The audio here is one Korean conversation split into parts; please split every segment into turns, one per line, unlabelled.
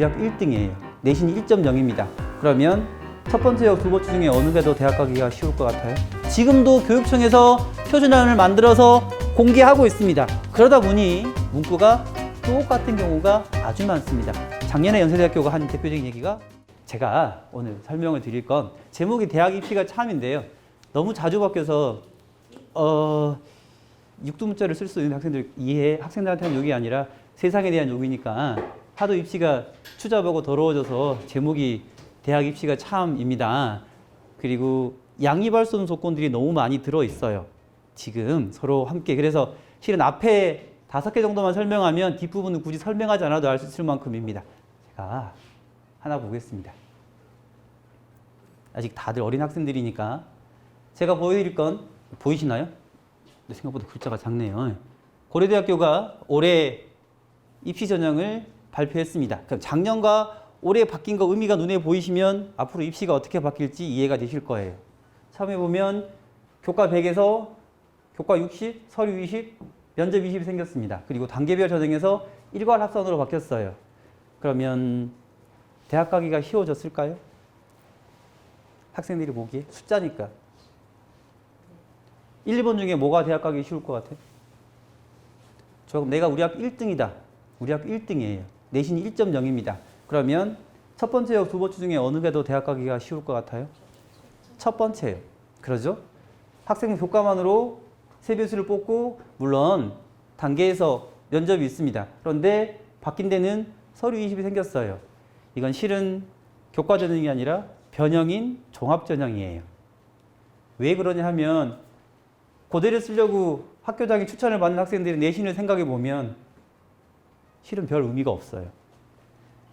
학교 1등이에요. 내신이 1.0입니다. 그러면 첫 번째와 두 번째 중에 어느 게 더 대학 가기가 쉬울 것 같아요? 지금도 교육청에서 표준안을 만들어서 공개하고 있습니다. 그러다 보니 문구가 똑같은 경우가 아주 많습니다. 작년에 연세대학교가 한 대표적인 얘기가, 제가 오늘 설명을 드릴 건 제목이 대학 입시가 참인데요. 너무 자주 바뀌어서 육두문자를 쓸 수 있는 학생들한테는 욕이 아니라 세상에 대한 욕이니까 하도 입시가 추잡하고 더러워져서 제목이 대학 입시가 참입니다. 그리고 양립할 수 없는 조건들이 너무 많이 들어있어요. 지금 서로 함께. 그래서 실은 앞에 5개 정도만 설명하면 뒷부분은 굳이 설명하지 않아도 알 수 있을 만큼입니다. 제가 하나 보겠습니다. 아직 다들 어린 학생들이니까 제가 보여드릴 건 보이시나요? 생각보다 글자가 작네요. 고려대학교가 올해 입시 전형을 발표했습니다. 그럼 작년과 올해 바뀐 거 의미가 눈에 보이시면 앞으로 입시가 어떻게 바뀔지 이해가 되실 거예요. 처음에 보면 교과 100에서 교과 60, 서류 20, 면접 20이 생겼습니다. 그리고 단계별 전형에서 일괄 합산으로 바뀌었어요. 그러면 대학 가기가 쉬워졌을까요? 학생들이 보기에 숫자니까. 1, 2번 중에 뭐가 대학 가기 쉬울 것 같아요? 조금 내가 우리 학교 1등이다. 우리 학교 1등이에요. 내신이 1.0입니다. 그러면 첫 번째와 두 번째 중에 어느 게 더 대학 가기가 쉬울 것 같아요? 첫 번째예요. 그러죠? 학생 교과만으로 세배수를 뽑고, 물론 단계에서 면접이 있습니다. 그런데 바뀐 데는 서류 20이 생겼어요. 이건 실은 교과 전형이 아니라 변형인 종합 전형이에요. 왜 그러냐 하면 고대를 쓰려고 학교장이 추천을 받는 학생들의 내신을 생각해 보면 실은 별 의미가 없어요.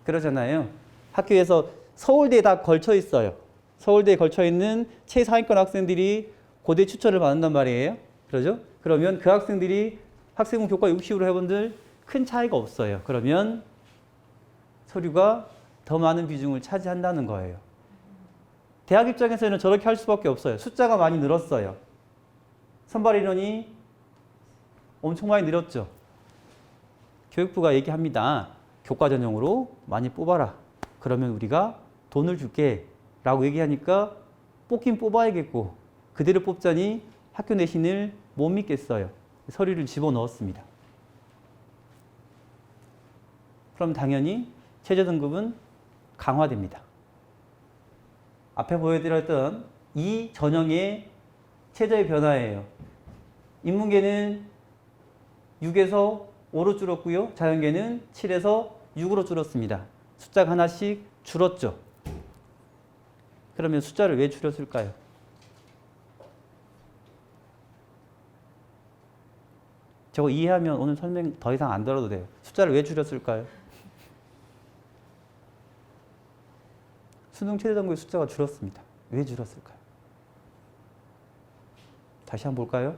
그러잖아요. 학교에서 서울대에 다 걸쳐 있어요. 서울대에 걸쳐 있는 최상위권 학생들이 고대 추천을 받는단 말이에요. 그러죠? 그러면 그 학생들이 학생부 교과 60으로 해본들 큰 차이가 없어요. 그러면 서류가 더 많은 비중을 차지한다는 거예요. 대학 입장에서는 저렇게 할 수밖에 없어요. 숫자가 많이 늘었어요. 선발 인원이 엄청 많이 늘었죠. 교육부가 얘기합니다. 교과 전형으로 많이 뽑아라. 그러면 우리가 돈을 줄게 라고 얘기하니까 뽑긴 뽑아야겠고, 그대로 뽑자니 학교 내신을 못 믿겠어요. 서류를 집어넣었습니다. 그럼 당연히 최저 등급은 강화됩니다. 앞에 보여드렸던 이 전형의 최저의 변화예요. 인문계는 6에서 5로 줄었고요. 자연계는 7에서 6으로 줄었습니다. 숫자가 하나씩 줄었죠. 그러면 숫자를 왜 줄였을까요? 저거 이해하면 오늘 설명 더 이상 안 들어도 돼요. 숫자를 왜 줄였을까요? 수능 최저 등급의 숫자가 줄었습니다. 왜 줄었을까요? 다시 한번 볼까요?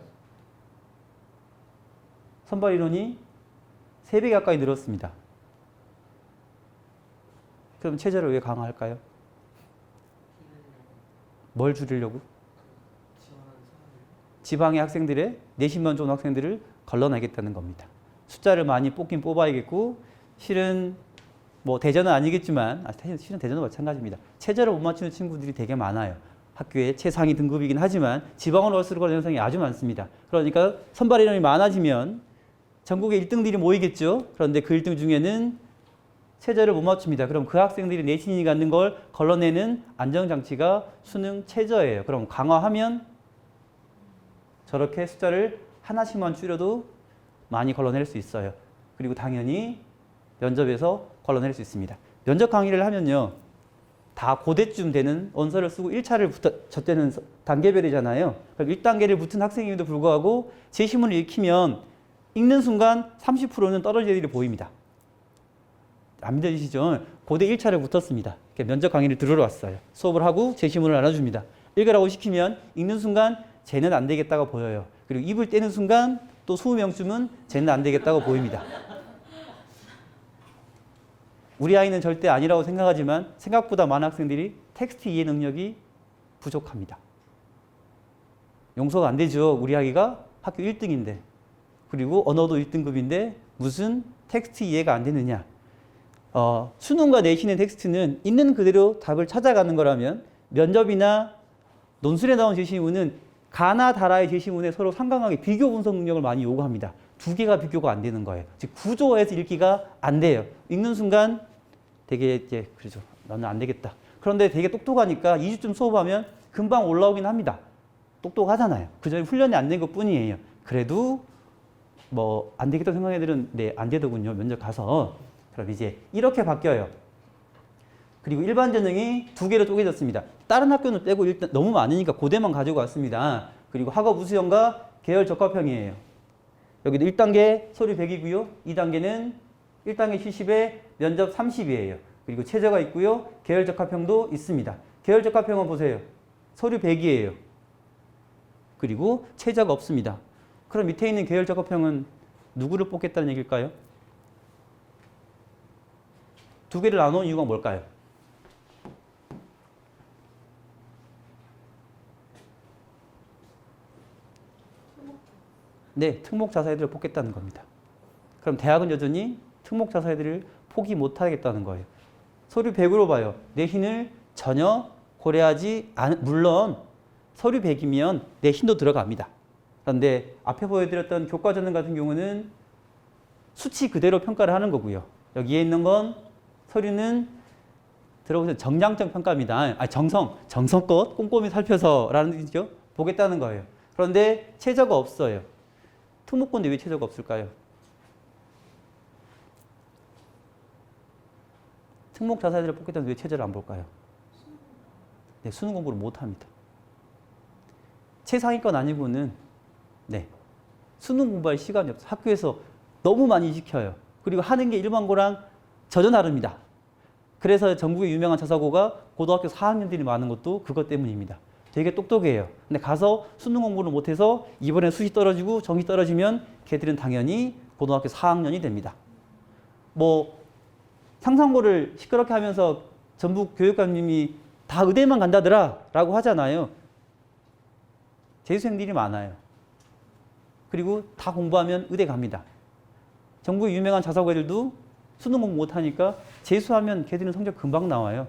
선발 인원이 3배 가까이 늘었습니다. 그럼 최저를 왜 강화할까요? 뭘 줄이려고? 지방의 학생들의 내신만 좋은 학생들을 걸러내겠다는 겁니다. 숫자를 많이 뽑긴 뽑아야겠고, 실은 뭐 대전은 아니겠지만, 실은 대전은 마찬가지입니다. 최저를 못 맞추는 친구들이 되게 많아요. 학교의 최상위 등급이긴 하지만 지방으로 갈수록 그런 현상이 아주 많습니다. 그러니까 선발 인원이 많아지면 전국의 1등들이 모이겠죠. 그런데 그 1등 중에는 최저를 못 맞춥니다. 그럼 그 학생들이 내신이 갖는 걸 걸러내는 안정장치가 수능 최저예요. 그럼 강화하면 저렇게 숫자를 하나씩만 줄여도 많이 걸러낼 수 있어요. 그리고 당연히 면접에서 걸러낼 수 있습니다. 면접 강의를 하면요, 다 고대쯤 되는 원서를 쓰고 1차를 젖대는 단계별이잖아요. 그럼 1단계를 붙은 학생임에도 불구하고 제시문을 읽히면 읽는 순간 30%는 떨어질 일이 보입니다. 안 믿어지시죠? 고대 1차를 붙었습니다. 면접 강의를 들으러 왔어요. 수업을 하고 제시문을 나눠줍니다. 읽으라고 시키면 읽는 순간 쟤는 안 되겠다고 보여요. 그리고 입을 떼는 순간 또 20명쯤은 쟤는 안 되겠다고 보입니다. 우리 아이는 절대 아니라고 생각하지만 생각보다 많은 학생들이 텍스트 이해 능력이 부족합니다. 용서가 안 되죠. 우리 아이가 학교 1등인데, 그리고 언어도 1등급인데 무슨 텍스트 이해가 안 되느냐. 수능과 내신의 텍스트는 있는 그대로 답을 찾아가는 거라면 면접이나 논술에 나온 제시문은 가나 다라의 제시문에 서로 상강하게 비교 분석 능력을 많이 요구합니다. 두 개가 비교가 안 되는 거예요. 즉 구조화해서 읽기가 안 돼요. 읽는 순간 되게 이제 그렇죠. 나는 안 되겠다. 그런데 되게 똑똑하니까 2주쯤 수업하면 금방 올라오긴 합니다. 똑똑하잖아요. 그 전에 훈련이 안 된 것 뿐이에요. 그래도 뭐 안 되겠다 생각하는 애들은 네, 안 되더군요. 면접 가서. 그럼 이제 이렇게 바뀌어요. 그리고 일반 전형이 두 개로 쪼개졌습니다. 다른 학교는 빼고 일단 너무 많으니까 고대만 가지고 왔습니다. 그리고 학업 우수형과 계열 적합형이에요. 여기도 1단계 서류 100이고요. 2단계는 1단계 70에 면접 30이에요. 그리고 최저가 있고요. 계열 적합형도 있습니다. 계열 적합형은 보세요. 서류 100이에요. 그리고 최저가 없습니다. 그럼 밑에 있는 계열 적합형은 누구를 뽑겠다는 얘기일까요? 두 개를 나눈 이유가 뭘까요? 네, 특목자사애들을 뽑겠다는 겁니다. 그럼 대학은 여전히 특목자사애들을 포기 못하겠다는 거예요. 서류 100으로 봐요. 내신을 전혀 고려하지 않은, 물론 서류 100이면 내신도 들어갑니다. 그런데 앞에 보여드렸던 교과전형 같은 경우는 수치 그대로 평가를 하는 거고요. 여기에 있는 건 서류는 들어보세요. 정량적 평가입니다. 정성껏 꼼꼼히 살펴서라는 뜻이죠. 보겠다는 거예요. 그런데 최저가 없어요. 특목고인데 왜 최저가 없을까요? 특목 자사들을 뽑겠다는데 왜 최저를 안 볼까요? 네, 수능 공부를 못합니다. 최상위권 아니고는 네, 수능 공부할 시간이 없어요. 학교에서 너무 많이 시켜요. 그리고 하는 게 일반고랑 전혀 다릅니다. 그래서 전국의 유명한 자사고가 고등학교 4학년들이 많은 것도 그것 때문입니다. 되게 똑똑해요. 근데 가서 수능 공부를 못해서 이번에 수시 떨어지고 정시 떨어지면 걔들은 당연히 고등학교 4학년이 됩니다. 뭐 상상고를 시끄럽게 하면서 전북 교육감님이 다 의대만 간다더라 라고 하잖아요. 재수생들이 많아요. 그리고 다 공부하면 의대 갑니다. 전국의 유명한 자사고 애들도 수능 공부 못하니까 재수하면 걔들은 성적 금방 나와요.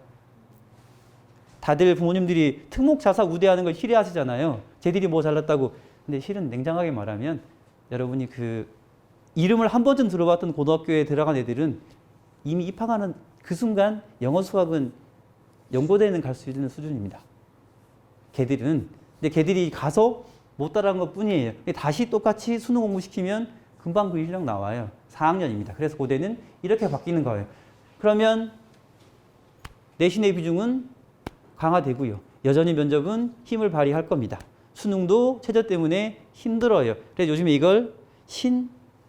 다들 부모님들이 특목자사 우대하는 걸 싫어하시잖아요. 쟤들이 뭐 잘났다고. 근데 실은 냉정하게 말하면 여러분이 그 이름을 한 번쯤 들어봤던 고등학교에 들어간 애들은 이미 입학하는 그 순간 영어 수학은 연고대에는 갈 수 있는 수준입니다. 걔들은. 근데 걔들이 가서 못 따라간 것 뿐이에요. 다시 똑같이 수능 공부시키면 금방 그 실력 나와요. 4학년입니다. 그래서 고대는 이렇게 바뀌는 거예요. 그러면 내신의 비중은 강화되고요. 여전히 면접은 힘을 발휘할 겁니다. 수능도 최저 때문에 힘들어요. 그래서 요즘에 이걸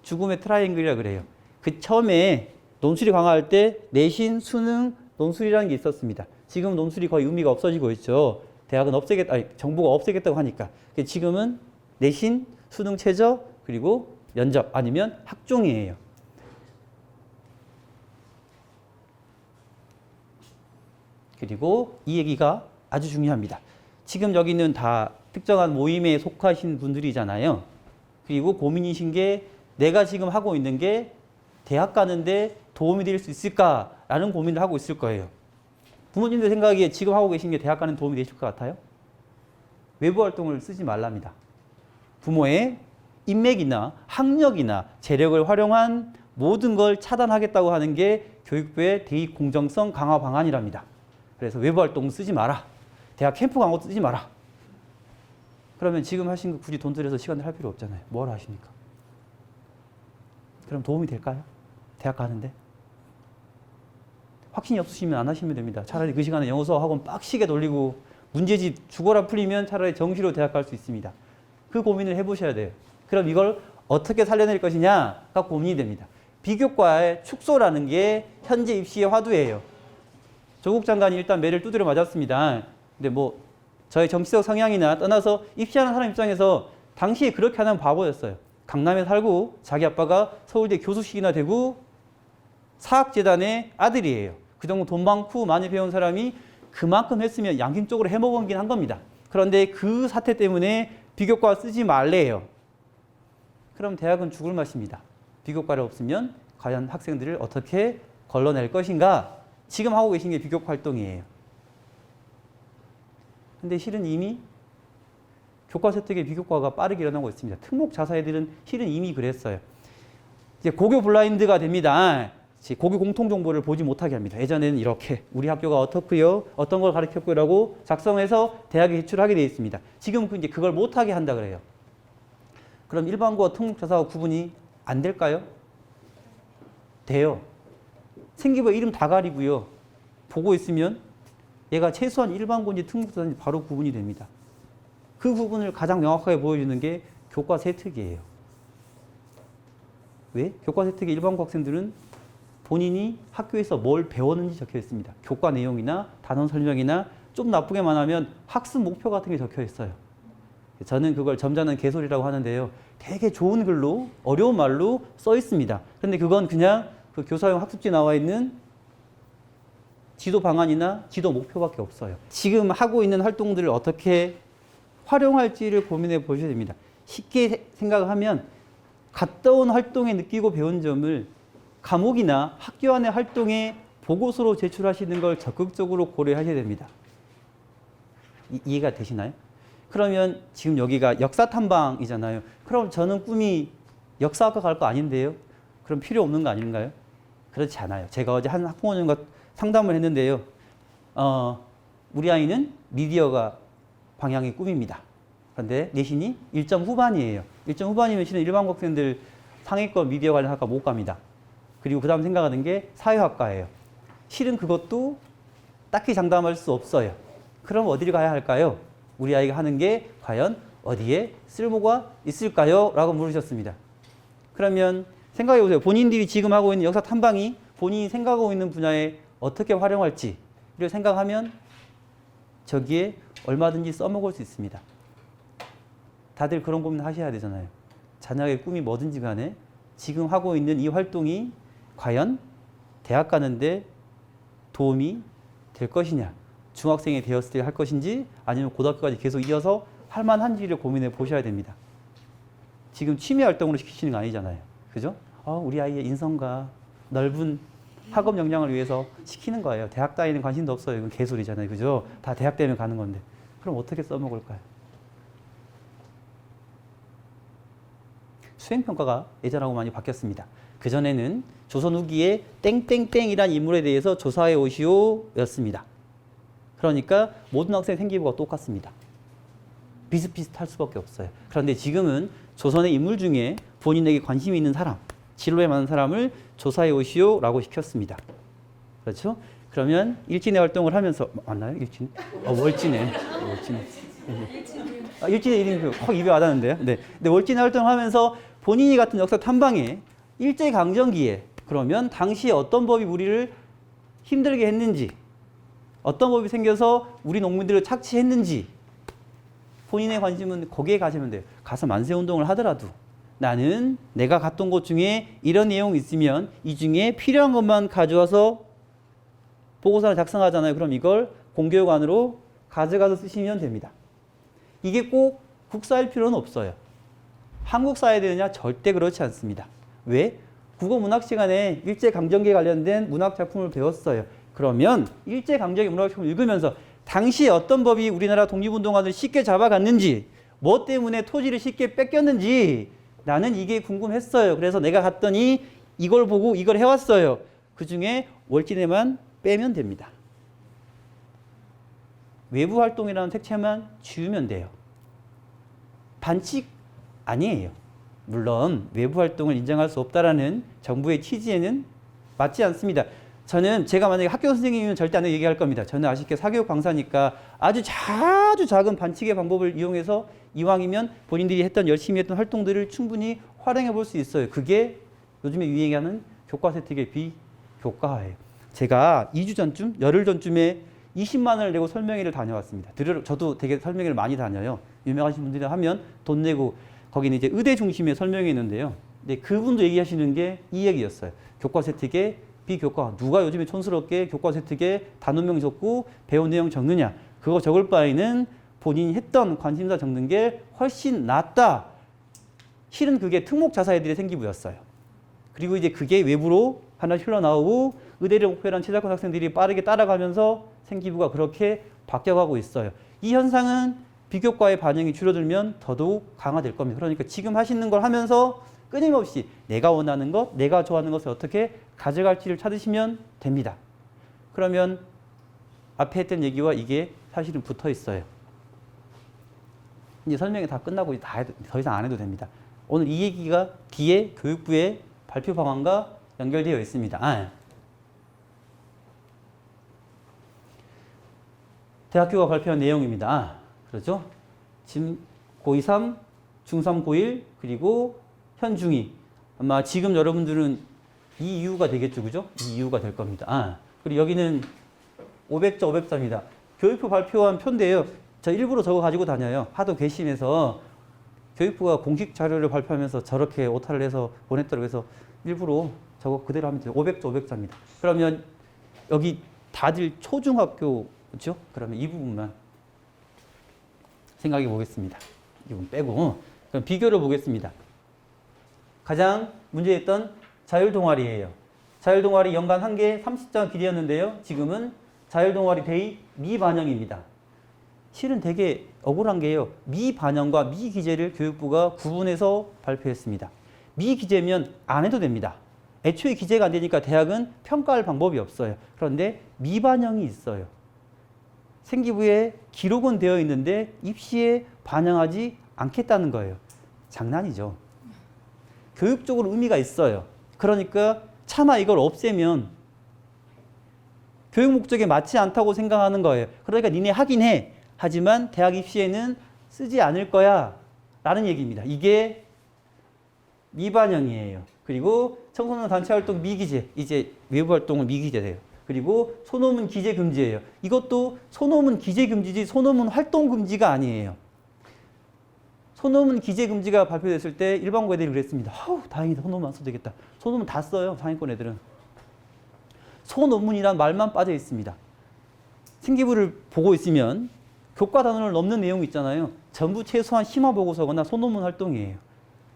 죽음의 트라이앵글이라고 그래요. 그 처음에 논술이 강화할 때 내신, 수능, 논술이라는 게 있었습니다. 지금 논술이 거의 의미가 없어지고 있죠. 대학은 정부가 없애겠다고 하니까. 지금은 내신, 수능 최저, 그리고 면접 아니면 학종이에요. 그리고 이 얘기가 아주 중요합니다. 지금 여기는 다 특정한 모임에 속하신 분들이잖아요. 그리고 고민이신 게 내가 지금 하고 있는 게 대학 가는데 도움이 될 수 있을까라는 고민을 하고 있을 거예요. 부모님들 생각에 지금 하고 계신 게 대학 가는 도움이 되실 것 같아요? 외부 활동을 쓰지 말랍니다. 부모의 인맥이나 학력이나 재력을 활용한 모든 걸 차단하겠다고 하는 게 교육부의 대입 공정성 강화 방안이랍니다. 그래서 외부 활동 쓰지 마라. 대학 캠프 광고 쓰지 마라. 그러면 지금 하신 거 굳이 돈 들여서 시간을 할 필요 없잖아요. 뭘 하십니까? 그럼 도움이 될까요? 대학 가는데? 확신이 없으시면 안 하시면 됩니다. 차라리 그 시간에 영어 수업 학원 빡시게 돌리고 문제집 죽어라 풀리면 차라리 정시로 대학 갈 수 있습니다. 그 고민을 해보셔야 돼요. 그럼 이걸 어떻게 살려낼 것이냐가 고민이 됩니다. 비교과의 축소라는 게 현재 입시의 화두예요. 조국 장관이 일단 매를 두드려 맞았습니다. 근데 뭐 저의 정치적 성향이나 떠나서 입시하는 사람 입장에서 당시에 그렇게 하는 바보였어요. 강남에 살고 자기 아빠가 서울대 교수식이나 되고 사학재단의 아들이에요. 그 정도 돈 많고 많이 배운 사람이 그만큼 했으면 양심적으로 해먹은긴 한 겁니다. 그런데 그 사태 때문에 비교과 쓰지 말래요. 그럼 대학은 죽을 맛입니다. 비교과를 없으면 과연 학생들을 어떻게 걸러낼 것인가? 지금 하고 계신 게 비교과 활동이에요. 근데 실은 이미 교과 세특의 비교과가 빠르게 일어나고 있습니다. 특목 자사애들은 실은 이미 그랬어요. 이제 고교 블라인드가 됩니다. 고교 공통 정보를 보지 못하게 합니다. 예전에는 이렇게 우리 학교가 어떻고요, 어떤 걸 가르쳤고라고 작성해서 대학에 제출하게 되어 있습니다. 지금 이제 그걸 못하게 한다 그래요. 그럼 일반고와 특목 자사가 구분이 안 될까요? 돼요. 생기부 이름 다 가리고요. 보고 있으면 얘가 최소한 일반고인지 특목 자사인지 바로 구분이 됩니다. 그 부분을 가장 명확하게 보여주는 게 교과 세특이에요. 왜? 교과 세특의 일반고 학생들은 본인이 학교에서 뭘 배웠는지 적혀 있습니다. 교과 내용이나 단원 설명이나 좀 나쁘게 말하면 학습 목표 같은 게 적혀 있어요. 저는 그걸 점잖은 개소리라고 하는데요. 되게 좋은 글로 어려운 말로 써 있습니다. 그런데 그건 그냥 그 교사용 학습지에 나와 있는 지도 방안이나 지도 목표밖에 없어요. 지금 하고 있는 활동들을 어떻게 활용할지를 고민해 보셔야 됩니다. 쉽게 생각하면 갔다 온 활동에 느끼고 배운 점을 과목이나 학교 안의 활동에 보고서로 제출하시는 걸 적극적으로 고려하셔야 됩니다. 이해가 되시나요? 그러면 지금 여기가 역사 탐방이잖아요. 그럼 저는 꿈이 역사학과 갈 거 아닌데요? 그럼 필요 없는 거 아닌가요? 그렇지 않아요. 제가 어제 한 학부모님과 상담을 했는데요. 우리 아이는 미디어가 방향의 꿈입니다. 그런데 내신이 1점 후반이에요. 1점 후반이면 실은 일반 학생들 상위권 미디어 관련 학과 못 갑니다. 그리고 그 다음 생각하는 게 사회학과예요. 실은 그것도 딱히 장담할 수 없어요. 그럼 어디를 가야 할까요? 우리 아이가 하는 게 과연 어디에 쓸모가 있을까요? 라고 물으셨습니다. 그러면 생각해 보세요. 본인들이 지금 하고 있는 역사 탐방이 본인이 생각하고 있는 분야에 어떻게 활용할지를 생각하면 저기에 얼마든지 써먹을 수 있습니다. 다들 그런 고민 하셔야 되잖아요. 자녀의 꿈이 뭐든지 간에 지금 하고 있는 이 활동이 과연 대학 가는데 도움이 될 것이냐, 중학생이 되었을 때 할 것인지 아니면 고등학교까지 계속 이어서 할 만한지를 고민해 보셔야 됩니다. 지금 취미 활동으로 시키시는 거 아니잖아요. 그죠? 우리 아이의 인성과 넓은 학업 역량을 위해서 시키는 거예요. 대학 따위는 관심도 없어요. 이건 개소리잖아요. 그죠? 다 대학 때문에 가는 건데. 그럼 어떻게 써먹을까요? 수행평가가 예전하고 많이 바뀌었습니다. 그전에는 조선 후기에 땡땡땡이란 인물에 대해서 조사해 오시오 였습니다. 그러니까 모든 학생 생기부가 똑같습니다. 비슷비슷할 수밖에 없어요. 그런데 지금은 조선의 인물 중에 본인에게 관심이 있는 사람, 진로에 맞는 사람을 조사해 오시오라고 시켰습니다. 그렇죠? 그러면 일진의 활동을 하면서 맞나요? 일진? 월진의 일진의 이름이 확 입에 와닿는데요. 네. 근데 월진의 활동을 하면서 본인이 같은 역사 탐방에 일제강점기에 그러면 당시에 어떤 법이 우리를 힘들게 했는지, 어떤 법이 생겨서 우리 농민들을 착취했는지 본인의 관심은 거기에 가시면 돼요. 가서 만세운동을 하더라도 나는 내가 갔던 곳 중에 이런 내용이 있으면 이 중에 필요한 것만 가져와서 보고서를 작성하잖아요. 그럼 이걸 공교육 안으로 가져가서 쓰시면 됩니다. 이게 꼭 국사일 필요는 없어요. 한국사에 되느냐? 절대 그렇지 않습니다. 왜? 국어문학 시간에 일제강점기에 관련된 문학작품을 배웠어요. 그러면 일제강점기 문학작품을 읽으면서 당시에 어떤 법이 우리나라 독립운동가들을 쉽게 잡아갔는지, 뭐 때문에 토지를 쉽게 뺏겼는지 나는 이게 궁금했어요. 그래서 내가 갔더니 이걸 보고 이걸 해왔어요. 그 중에 월진에만 빼면 됩니다. 외부 활동이라는 색채만 지우면 돼요. 반칙 아니에요. 물론 외부 활동을 인정할 수 없다라는 정부의 취지에는 맞지 않습니다. 제가 만약에 학교 선생님이면 절대 안 얘기할 겁니다. 저는 아쉽게 사교육 강사니까 아주 작은 반칙의 방법을 이용해서 이왕이면 본인들이 열심히 했던 활동들을 충분히 활용해 볼 수 있어요. 그게 요즘에 유행하는 교과 세특의 비교과예요. 제가 2주 전쯤, 열흘 전쯤에 20만 원을 내고 설명회를 다녀왔습니다. 저도 되게 설명회를 많이 다녀요. 유명하신 분들이 하면 돈 내고 거기는 이제 의대 중심의 설명회 있는데요. 근데 그분도 얘기하시는 게 이 얘기였어요. 교과 세특의 비교과. 누가 요즘에 촌스럽게 교과 세특에 단원명 적고 배운 내용 적느냐. 그거 적을 바에는 본인이 했던 관심사 적는 게 훨씬 낫다. 실은 그게 특목 자사애들의 생기부였어요. 그리고 이제 그게 외부로 하나 흘러나오고 의대를 목표로 한 최저학력 학생들이 빠르게 따라가면서 생기부가 그렇게 바뀌어가고 있어요. 이 현상은 비교과의 반영이 줄어들면 더더욱 강화될 겁니다. 그러니까 지금 하시는 걸 하면서 끊임없이 내가 원하는 것, 내가 좋아하는 것을 어떻게 가져갈지를 찾으시면 됩니다. 그러면 앞에 했던 얘기와 이게 사실은 붙어 있어요. 이제 설명이 다 끝나고 더 이상 안 해도 됩니다. 오늘 이 얘기가 뒤에 교육부의 발표 방안과 연결되어 있습니다. 대학교가 발표한 내용입니다. 그렇죠? 지금 고2, 3, 중3, 고1, 그리고 현 중2. 아마 지금 여러분들은 이 이유가 되겠죠. 그죠? 이 이유가 될 겁니다. 그리고 여기는 500자, 500자입니다. 교육부 발표한 표인데요. 저 일부러 저거 가지고 다녀요. 하도 괘씸해서 교육부가 공식 자료를 발표하면서 저렇게 오타를 해서 보냈더라고요. 그래서 일부러 저거 그대로 하면 돼요. 500자, 500자입니다. 그러면 여기 다들 초중학교죠? 그러면 이 부분만 생각해 보겠습니다. 이 부분 빼고. 그럼 비교를 보겠습니다. 가장 문제였던 자율동아리예요. 자율동아리 연간 한 개 30장 길이였는데요. 지금은 자율동아리 대입 미반영입니다. 실은 되게 억울한 게요. 미반영과 미기재를 교육부가 구분해서 발표했습니다. 미기재면 안 해도 됩니다. 애초에 기재가 안 되니까 대학은 평가할 방법이 없어요. 그런데 미반영이 있어요. 생기부에 기록은 되어 있는데 입시에 반영하지 않겠다는 거예요. 장난이죠. 교육적으로 의미가 있어요. 그러니까 차마 이걸 없애면 교육 목적에 맞지 않다고 생각하는 거예요. 그러니까 니네 하긴 해. 하지만 대학 입시에는 쓰지 않을 거야 라는 얘기입니다. 이게 미반영이에요. 그리고 청소년 단체활동 미기재, 이제 외부활동은 미기재돼요. 그리고 소논문 기재 금지예요. 이것도 소논문 기재 금지지 소논문 활동 금지가 아니에요. 소논문 기재 금지가 발표됐을 때 일반고 애들이 그랬습니다. 아우 다행이다. 소논문 안 써도 되겠다. 소논문 다 써요. 상위권 애들은. 소논문이란 말만 빠져 있습니다. 생기부를 보고 있으면 교과 단원을 넘는 내용이 있잖아요. 전부 최소한 심화 보고서거나 소논문 활동이에요.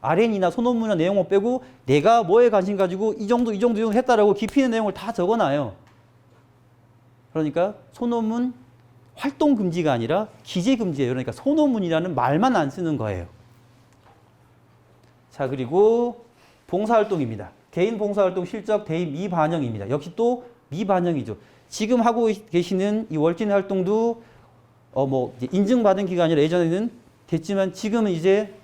RN이나 소논문이나 내용을 빼고 내가 뭐에 관심 가지고 이 정도 했다라고 깊이 있는 내용을 다 적어놔요. 그러니까 소논문 활동 금지가 아니라 기재 금지예요. 그러니까 소논문이라는 말만 안 쓰는 거예요. 자, 그리고 봉사활동입니다. 개인 봉사활동 실적 대입 미반영입니다. 역시 또 미반영이죠. 지금 하고 계시는 이 월진 활동도 인증받은 기간이 아니라 예전에는 됐지만 지금은 이제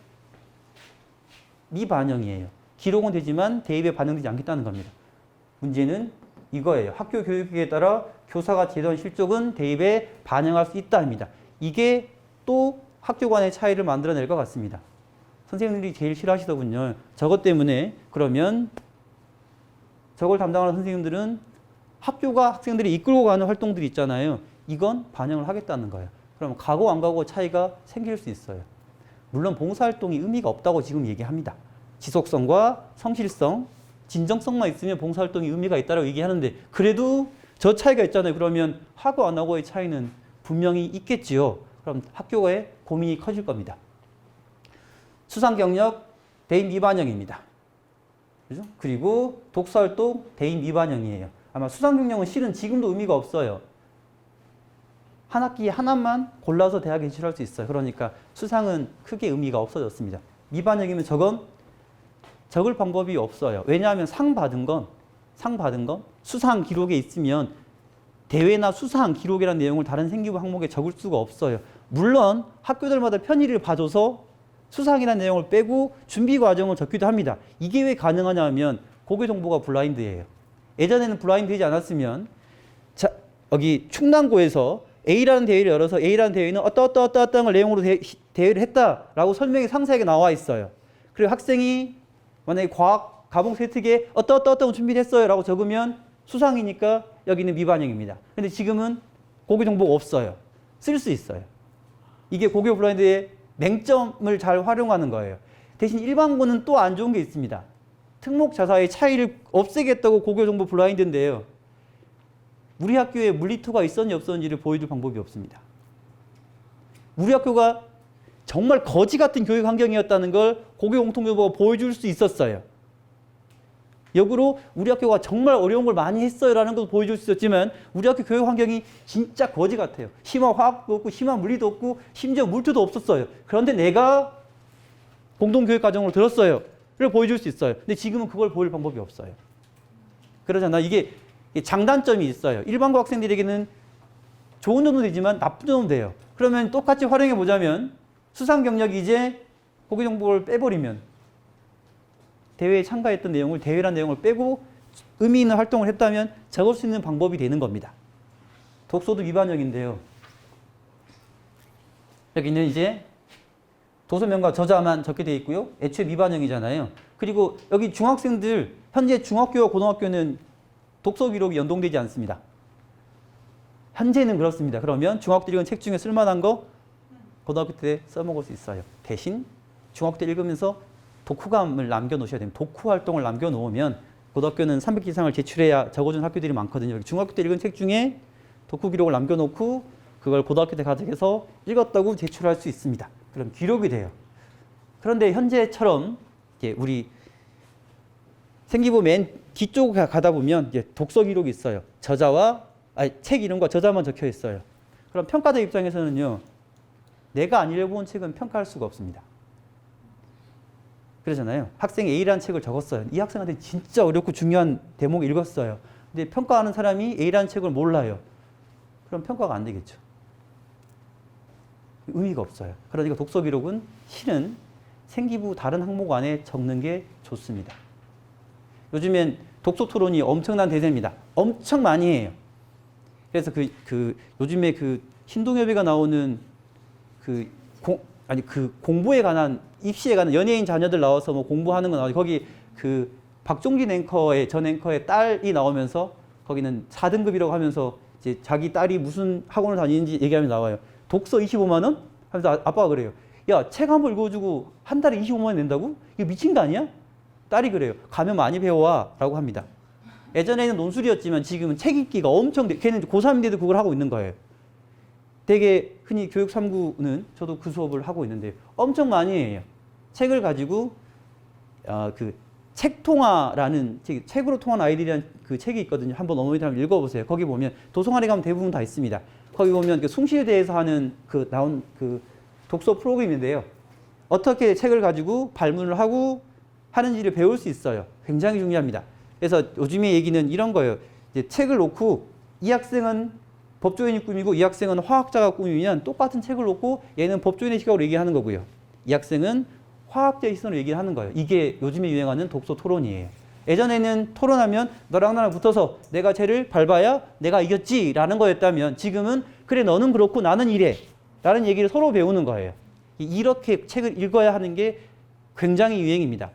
미반영이에요. 기록은 되지만 대입에 반영되지 않겠다는 겁니다. 문제는 이거예요. 학교 교육에 따라 교사가 제도한 실적은 대입에 반영할 수 있다 합니다. 이게 또 학교 간의 차이를 만들어낼 것 같습니다. 선생님들이 제일 싫어하시더군요. 저것 때문에 그러면 저걸 담당하는 선생님들은 학교가 학생들이 이끌고 가는 활동들이 있잖아요. 이건 반영을 하겠다는 거예요. 그럼 가고 안 가고 차이가 생길 수 있어요. 물론 봉사활동이 의미가 없다고 지금 얘기합니다. 지속성과 성실성, 진정성만 있으면 봉사활동이 의미가 있다고 얘기하는데 그래도 저 차이가 있잖아요. 그러면 하고 안 하고의 차이는 분명히 있겠지요. 그럼 학교의 고민이 커질 겁니다. 수상경력 대입 미반영입니다. 그죠? 그리고 독서활동 대입 미반영이에요. 아마 수상경력은 실은 지금도 의미가 없어요. 한 학기에 하나만 골라서 대학에 진출할 수 있어요. 그러니까 수상은 크게 의미가 없어졌습니다. 미반영이면 저건 적을 방법이 없어요. 왜냐하면 상 받은 건 수상 기록에 있으면 대회나 수상 기록이라는 내용을 다른 생기부 항목에 적을 수가 없어요. 물론 학교들마다 편의를 봐줘서 수상이라는 내용을 빼고 준비 과정을 적기도 합니다. 이게 왜 가능하냐 하면 고교 정보가 블라인드예요. 예전에는 블라인드 되지 않았으면 자, 여기 충남고에서 A라는 대회를 열어서 A라는 대회는 어떤 걸 내용으로 대회를 했다라고 설명이 상세하게 나와 있어요. 그리고 학생이 만약에 과학 가공 세특에 어떤 준비를 했어요 라고 적으면 수상이니까 여기는 미반영입니다. 근데 지금은 고교 정보가 없어요. 쓸 수 있어요. 이게 고교 블라인드의 맹점을 잘 활용하는 거예요. 대신 일반고는 또 안 좋은 게 있습니다. 특목 자사의 차이를 없애겠다고 고교 정보 블라인드인데요. 우리 학교에 물리투가 있었는지 없었는지를 보여줄 방법이 없습니다. 우리 학교가 정말 거지 같은 교육 환경이었다는 걸 고교 공통정보가 보여줄 수 있었어요. 역으로 우리 학교가 정말 어려운 걸 많이 했어요라는 것도 보여줄 수 있었지만 우리 학교 교육 환경이 진짜 거지 같아요. 심한 화학도 없고 심한 물리도 없고 심지어 물투도 없었어요. 그런데 내가 공동교육 과정으로 들었어요. 를 보여줄 수 있어요. 근데 지금은 그걸 보일 방법이 없어요. 그러잖아. 이게 장단점이 있어요. 일반고 학생들에게는 좋은 점도 되지만 나쁜 점도 돼요. 그러면 똑같이 활용해 보자면 수상 경력이 이제 고교 정보를 빼버리면 대회에 참가했던 내용을 대회란 내용을 빼고 의미 있는 활동을 했다면 적을 수 있는 방법이 되는 겁니다. 독서도 위반형인데요. 여기는 이제 도서명과 저자만 적게 되어 있고요. 애초에 미반영이잖아요. 그리고 여기 중학생들, 현재 중학교와 고등학교는 독서 기록이 연동되지 않습니다. 현재는 그렇습니다. 그러면 중학교 때 읽은 책 중에 쓸만한 거 고등학교 때 써먹을 수 있어요. 대신 중학교 때 읽으면서 독후감을 남겨놓으셔야 됩니다. 독후 활동을 남겨놓으면 고등학교는 300개 이상을 제출해야 적어준 학교들이 많거든요. 중학교 때 읽은 책 중에 독후 기록을 남겨놓고 그걸 고등학교 때 가져가서 읽었다고 제출할 수 있습니다. 그럼 기록이 돼요. 그런데 현재처럼 이제 우리 생기부 맨 뒤쪽 가다 보면 이제 독서 기록이 있어요. 책 이름과 저자만 적혀 있어요. 그럼 평가자 입장에서는요, 내가 안 읽어본 책은 평가할 수가 없습니다. 그러잖아요. 학생이 A라는 책을 적었어요. 이 학생한테 진짜 어렵고 중요한 대목을 읽었어요. 근데 평가하는 사람이 A라는 책을 몰라요. 그럼 평가가 안 되겠죠. 의미가 없어요. 그러니까 독서 기록은 실은 생기부 다른 항목 안에 적는 게 좋습니다. 요즘엔 독서 토론이 엄청난 대세입니다. 엄청 많이 해요. 그래서 요즘에 신동엽이가 나오는 공부에 관한, 입시에 관한 연예인 자녀들 나와서 뭐 공부하는 거 나오죠. 거기 박종진 전 앵커의 딸이 나오면서 거기는 4등급이라고 하면서 이제 자기 딸이 무슨 학원을 다니는지 얘기하면 나와요. 독서 25만 원? 하면서 아빠가 그래요. 야, 책 한 번 읽어주고 한 달에 25만 원 낸다고? 이거 미친 거 아니야? 딸이 그래요. 가면 많이 배워와 라고 합니다. 예전에는 논술이었지만 지금은 책 읽기가 걔는 고3인데도 그걸 하고 있는 거예요. 되게 흔히 교육 3구는 저도 그 수업을 하고 있는데 엄청 많이 해요. 책을 가지고 책통화라는 책으로 통한 아이들이라는 그 책이 있거든요. 한번 어머니들 한번 읽어보세요. 거기 보면 도서관에 가면 대부분 다 있습니다. 거기 보면 숭실대에서 하는 나온 독서 프로그램인데요. 어떻게 책을 가지고 발문을 하고 하는지를 배울 수 있어요. 굉장히 중요합니다. 그래서 요즘의 얘기는 이런 거예요. 이제 책을 놓고 이 학생은 법조인이 꿈이고 이 학생은 화학자가 꿈이면 똑같은 책을 놓고 얘는 법조인의 시각으로 얘기하는 거고요. 이 학생은 화학자의 시선으로 얘기를 하는 거예요. 이게 요즘에 유행하는 독서 토론이에요. 예전에는 토론하면 너랑 나랑 붙어서 내가 쟤를 밟아야 내가 이겼지 라는 거였다면 지금은 그래 너는 그렇고 나는 이래 라는 얘기를 서로 배우는 거예요. 이렇게 책을 읽어야 하는 게 굉장히 유행입니다.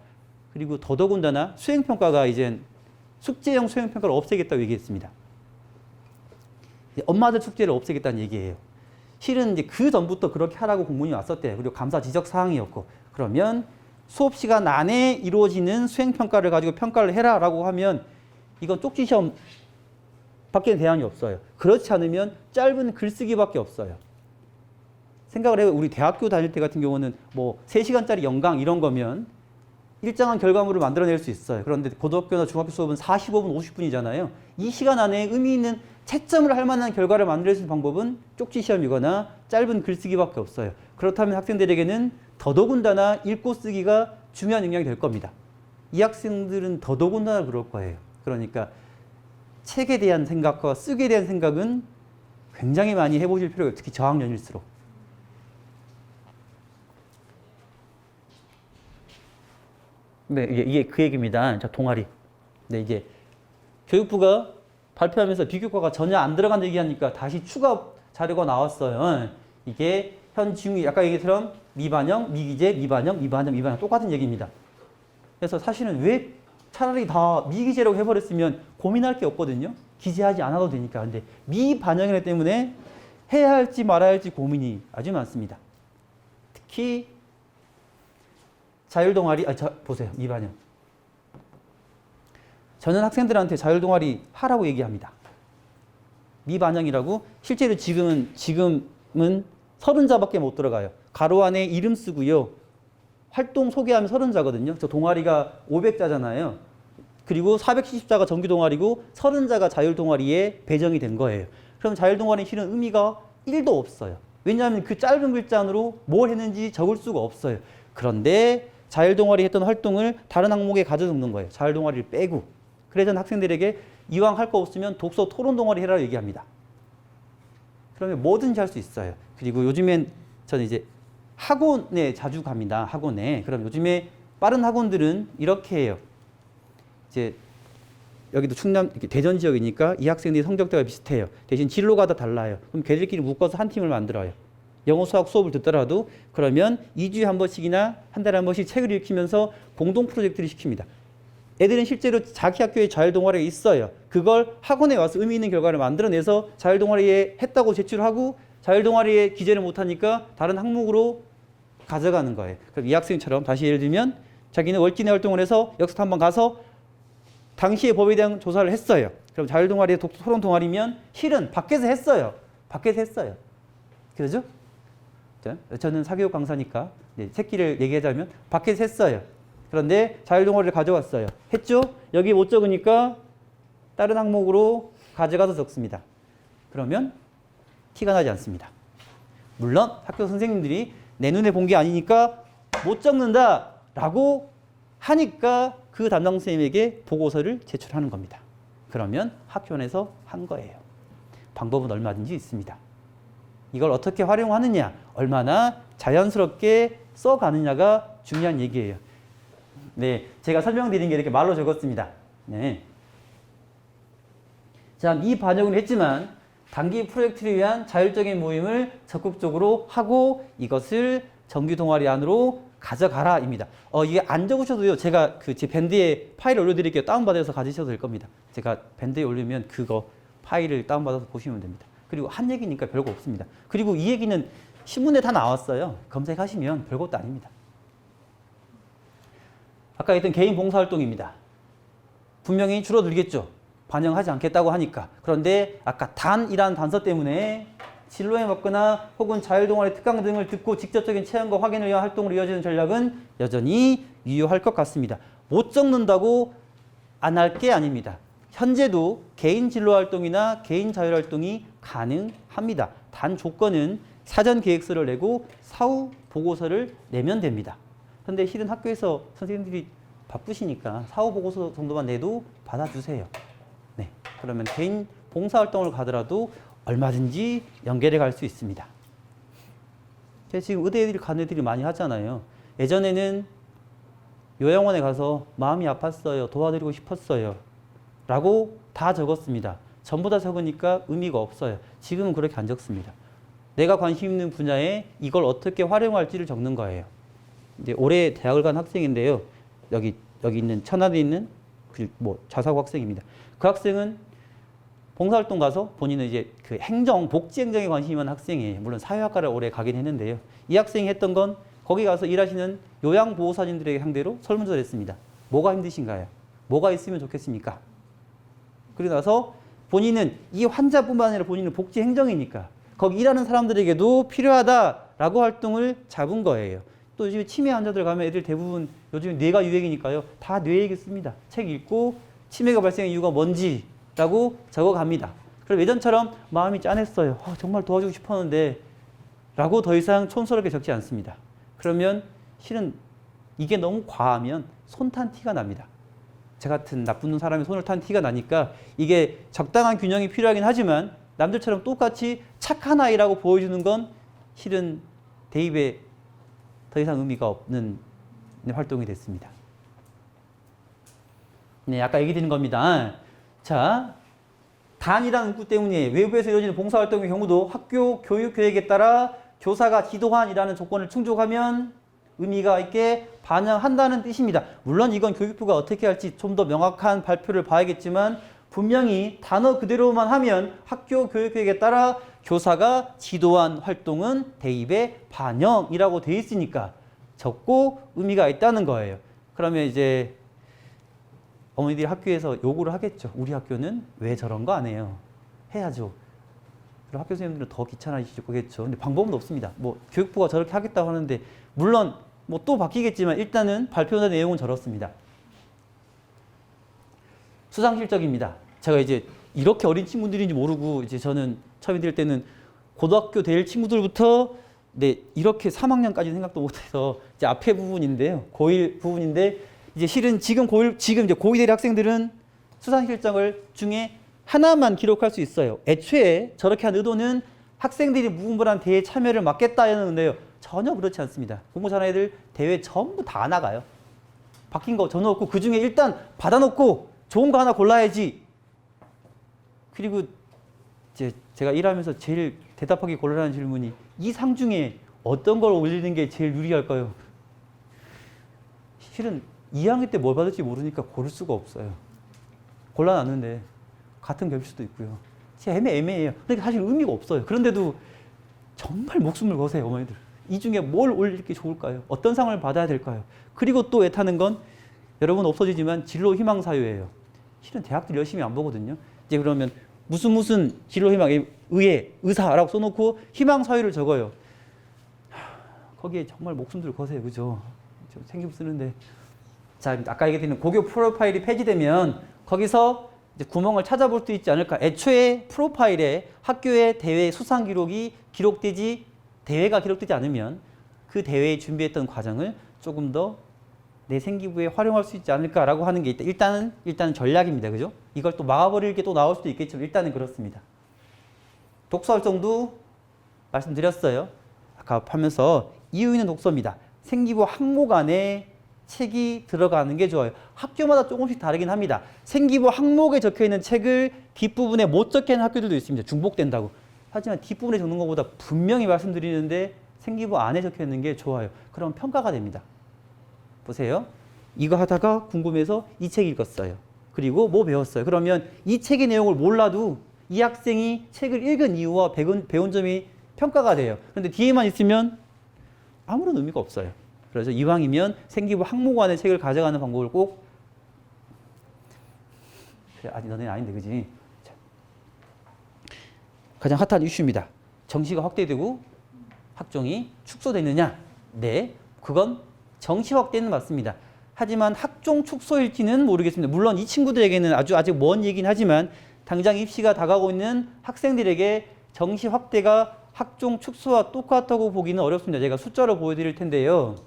그리고 더더군다나 수행평가가 이젠 숙제형 수행평가를 없애겠다고 얘기했습니다. 엄마들 숙제를 없애겠다는 얘기예요. 실은 이제 그 전부터 그렇게 하라고 공문이 왔었대요. 그리고 감사 지적 사항이었고, 그러면 수업 시간 안에 이루어지는 수행평가를 가지고 평가를 해라라고 하면 이건 쪽지 시험 밖에 대안이 없어요. 그렇지 않으면 짧은 글쓰기밖에 없어요. 생각을 해요. 우리 대학교 다닐 때 같은 경우는 뭐 3시간짜리 연강 이런 거면 일정한 결과물을 만들어낼 수 있어요. 그런데 고등학교나 중학교 수업은 45분, 50분이잖아요. 이 시간 안에 의미 있는 채점을 할 만한 결과를 만들 수 있는 방법은 쪽지 시험이거나 짧은 글쓰기밖에 없어요. 그렇다면 학생들에게는 더더군다나 읽고 쓰기가 중요한 영향이 될 겁니다. 이 학생들은 더더군다나 그럴 거예요. 그러니까 책에 대한 생각과 쓰기에 대한 생각은 굉장히 많이 해보실 필요가 있어요. 특히 저학년일수록. 네, 이게 그 얘기입니다. 자, 동아리. 네, 이게 교육부가 발표하면서 비교과가 전혀 안 들어간 얘기하니까 다시 추가 자료가 나왔어요. 이게 현 지금 아까 얘기처럼 미반영, 미기재, 미반영, 미반영, 미반영 똑같은 얘기입니다. 그래서 사실은 왜 차라리 다 미기재라고 해버렸으면 고민할 게 없거든요. 기재하지 않아도 되니까. 근데 미반영이기 때문에 해야 할지 말아야 할지 고민이 아주 많습니다. 특히 자율동아리, 보세요. 미반영. 저는 학생들한테 자율동아리 하라고 얘기합니다. 미반영이라고. 실제로 지금은 30자밖에 못 들어가요. 가로 안에 이름 쓰고요. 활동 소개하면 30자거든요. 저 동아리가 500자잖아요. 그리고 470자가 정규 동아리고 30자가 자율 동아리에 배정이 된 거예요. 그럼 자율 동아리는 실은 의미가 1도 없어요. 왜냐하면 그 짧은 글자 안으로 뭘 했는지 적을 수가 없어요. 그런데 자율 동아리 했던 활동을 다른 항목에 가져 적는 거예요. 자율 동아리를 빼고. 그래서 학생들에게 이왕 할 거 없으면 독서 토론 동아리 해라 얘기합니다. 그러면 뭐든지 할 수 있어요. 그리고 요즘엔 저는 이제 학원에 자주 갑니다. 학원에. 그럼 요즘에 빠른 학원들은 이렇게 해요. 이제 여기도 충남 대전 지역이니까 이 학생들이 성적대가 비슷해요. 대신 진로가 다 달라요. 그럼 걔들끼리 묶어서 한 팀을 만들어요. 영어 수학 수업을 듣더라도 그러면 2주에 한 번씩이나 한 달에 한 번씩 책을 읽히면서 공동 프로젝트를 시킵니다. 애들은 실제로 자기 학교에 자율 동아리가 있어요. 그걸 학원에 와서 의미 있는 결과를 만들어내서 자율 동아리에 했다고 제출하고 자율 동아리에 기재를 못하니까 다른 항목으로 가져가는 거예요. 그럼 이 학생처럼 다시 예를 들면 자기는 월기내 활동을 해서 역사 탐방 가서 당시의 법에 대한 조사를 했어요. 그럼 자율 동아리에 토론 동아리면 실은 밖에서 했어요. 밖에서 했어요. 그러죠? 저는 사교육 강사니까 새끼를 얘기하자면 밖에서 했어요. 그런데 자율 동아리를 가져왔어요. 했죠? 여기 못 적으니까 다른 항목으로 가져가서 적습니다. 그러면 티가 나지 않습니다. 물론 학교 선생님들이 내 눈에 본 게 아니니까 못 적는다라고 하니까 그 담당 선생님에게 보고서를 제출하는 겁니다. 그러면 학교 내에서 한 거예요. 방법은 얼마든지 있습니다. 이걸 어떻게 활용하느냐, 얼마나 자연스럽게 써가느냐가 중요한 얘기예요. 네, 제가 설명드린 게 이렇게 말로 적었습니다. 네. 자, 미반영을 했지만 단기 프로젝트를 위한 자율적인 모임을 적극적으로 하고 이것을 정규 동아리 안으로 가져가라입니다. 이게 안 적으셔도요. 제가 제 밴드에 파일을 올려드릴게요. 다운받아서 가지셔도 될 겁니다. 제가 밴드에 올리면 그거 파일을 다운받아서 보시면 됩니다. 그리고 한 얘기니까 별거 없습니다. 그리고 이 얘기는 신문에 다 나왔어요. 검색하시면 별것도 아닙니다. 아까 했던 개인 봉사활동입니다. 분명히 줄어들겠죠. 반영하지 않겠다고 하니까. 그런데 아까 단이라는 단서 때문에 진로에 맞거나 혹은 자율동아리 특강 등을 듣고 직접적인 체험과 확인을 위한 활동으로 이어지는 전략은 여전히 유효할 것 같습니다. 못 적는다고 안 할 게 아닙니다. 현재도 개인 진로활동이나 개인 자율활동이 가능합니다. 단 조건은 사전 계획서를 내고 사후 보고서를 내면 됩니다. 그런데 실은 학교에서 선생님들이 바쁘시니까 사후 보고서 정도만 내도 받아주세요. 네, 그러면 개인 봉사활동을 가더라도 얼마든지 연결해 갈 수 있습니다. 지금 의대들 간 애들이 많이 하잖아요. 예전에는 요양원에 가서 마음이 아팠어요. 도와드리고 싶었어요. 라고 다 적었습니다. 전부 다 적으니까 의미가 없어요. 지금은 그렇게 안 적습니다. 내가 관심 있는 분야에 이걸 어떻게 활용할지를 적는 거예요. 이제 올해 대학을 간 학생인데요. 여기 있는 천안에 있는 자사고 학생입니다. 그 학생은 봉사활동 가서 본인은 이제 그 행정, 복지 행정에 관심이 많은 학생이에요. 물론 사회학과를 올해 가긴 했는데요. 이 학생이 했던 건 거기 가서 일하시는 요양보호사님들에게 상대로 설문조사를 했습니다. 뭐가 힘드신가요? 뭐가 있으면 좋겠습니까? 그리고 나서 본인은 이 환자뿐만 아니라 본인은 복지 행정이니까 거기 일하는 사람들에게도 필요하다라고 활동을 잡은 거예요. 또 요즘에 치매 환자들 가면 애들 대부분 요즘 뇌가 유행이니까요. 다 뇌 얘기 씁니다. 책 읽고 치매가 발생한 이유가 뭔지라고 적어갑니다. 그럼 예전처럼 마음이 짠했어요. 정말 도와주고 싶었는데 라고 더 이상 촌스럽게 적지 않습니다. 그러면 실은 이게 너무 과하면 손 탄 티가 납니다. 저 같은 나쁜 사람이 손을 탄 티가 나니까 이게 적당한 균형이 필요하긴 하지만 남들처럼 똑같이 착한 아이라고 보여주는 건 실은 대입에 더 이상 의미가 없는 활동이 됐습니다. 네, 아까 얘기 드린 겁니다. 자, 단이라는 문구 때문에 외부에서 이루어지는 봉사활동의 경우도 학교 교육 계획에 따라 교사가 지도한이라는 조건을 충족하면 의미가 있게 반영한다는 뜻입니다. 물론 이건 교육부가 어떻게 할지 좀 더 명확한 발표를 봐야겠지만 분명히 단어 그대로만 하면 학교 교육 계획에 따라 교사가 지도한 활동은 대입의 반영이라고 돼 있으니까 적고 의미가 있다는 거예요. 그러면 이제 어머니들이 학교에서 요구를 하겠죠. 우리 학교는 왜 저런 거 안 해요? 해야죠. 그럼 학교 선생님들은 더 귀찮아지실 거겠죠. 근데 방법은 없습니다. 교육부가 저렇게 하겠다고 하는데 물론 또 바뀌겠지만 일단은 발표된 내용은 저렇습니다. 수상 실적입니다. 제가 이제 이렇게 어린 친구들인지 모르고 이제 저는 처음에 들 때는 고등학교 될 친구들부터 네, 이렇게 3학년까지 생각도 못해서 이제 앞에 부분인데요. 고1 부분인데 이제 실은 지금 이제 고2 될 학생들은 수상 실적을 중에 하나만 기록할 수 있어요. 애초에 저렇게 한 의도는 학생들이 무분별한 대회 참여를 막겠다였는데요. 전혀 그렇지 않습니다. 공부 잘하는 애들 대회 전부 다 나가요. 바뀐 거 전혀 없고 그중에 일단 받아놓고 좋은 거 하나 골라야지. 그리고 이제 제가 일하면서 제일 대답하기 곤란한 질문이 이 상 중에 어떤 걸 올리는 게 제일 유리할까요? 실은 2학년 때 뭘 받을지 모르니까 고를 수가 없어요. 골라놨는데 같은 결일 수도 있고요. 진짜 애매해요. 그러니까 사실 의미가 없어요. 그런데도 정말 목숨을 거세요, 어머니들. 이 중에 뭘 올릴 게 좋을까요? 어떤 상을 받아야 될까요? 그리고 또 애타는 건 여러분 없어지지만 진로 희망 사유예요. 실은 대학들 열심히 안 보거든요. 이제 그러면 무슨 진로 희망에 의해 의사라고 써놓고 희망 사유를 적어요. 거기에 정말 목숨들 거세요, 그죠? 생기부 쓰는데 자 아까 얘기했던 고교 프로파일이 폐지되면 거기서 이제 구멍을 찾아볼 수 있지 않을까. 애초에 프로파일에 학교의 대회 수상 기록이 대회가 기록되지 않으면 그 대회에 준비했던 과정을 조금 더 내 생기부에 활용할 수 있지 않을까라고 하는 게 있다. 일단은 전략입니다. 그죠? 이걸 또 막아버릴 게 또 나올 수도 있겠지만 일단은 그렇습니다. 독서 활동도 말씀드렸어요. 아까 하면서 이유 있는 독서입니다. 생기부 항목 안에 책이 들어가는 게 좋아요. 학교마다 조금씩 다르긴 합니다. 생기부 항목에 적혀있는 책을 뒷부분에 못 적혀있는 학교들도 있습니다. 중복된다고. 하지만 뒷부분에 적는 것보다 분명히 말씀드리는데 생기부 안에 적혀있는 게 좋아요. 그럼 평가가 됩니다. 보세요. 이거 하다가 궁금해서 이 책 읽었어요. 그리고 뭐 배웠어요. 그러면 이 책의 내용을 몰라도 이 학생이 책을 읽은 이유와 배운 점이 평가가 돼요. 그런데 뒤에만 있으면 아무런 의미가 없어요. 그래서 이왕이면 생기부 항목 안에 책을 가져가는 방법을 꼭 그래, 아니 너네는 아닌데 그지? 자. 가장 핫한 이슈입니다. 정시가 확대되고 학종이 축소되느냐? 네, 그건 정시 확대는 맞습니다. 하지만 학종 축소일지는 모르겠습니다. 물론 이 친구들에게는 아직 먼 얘기긴 하지만 당장 입시가 다가오고 있는 학생들에게 정시 확대가 학종 축소와 똑같다고 보기는 어렵습니다. 제가 숫자로 보여드릴 텐데요.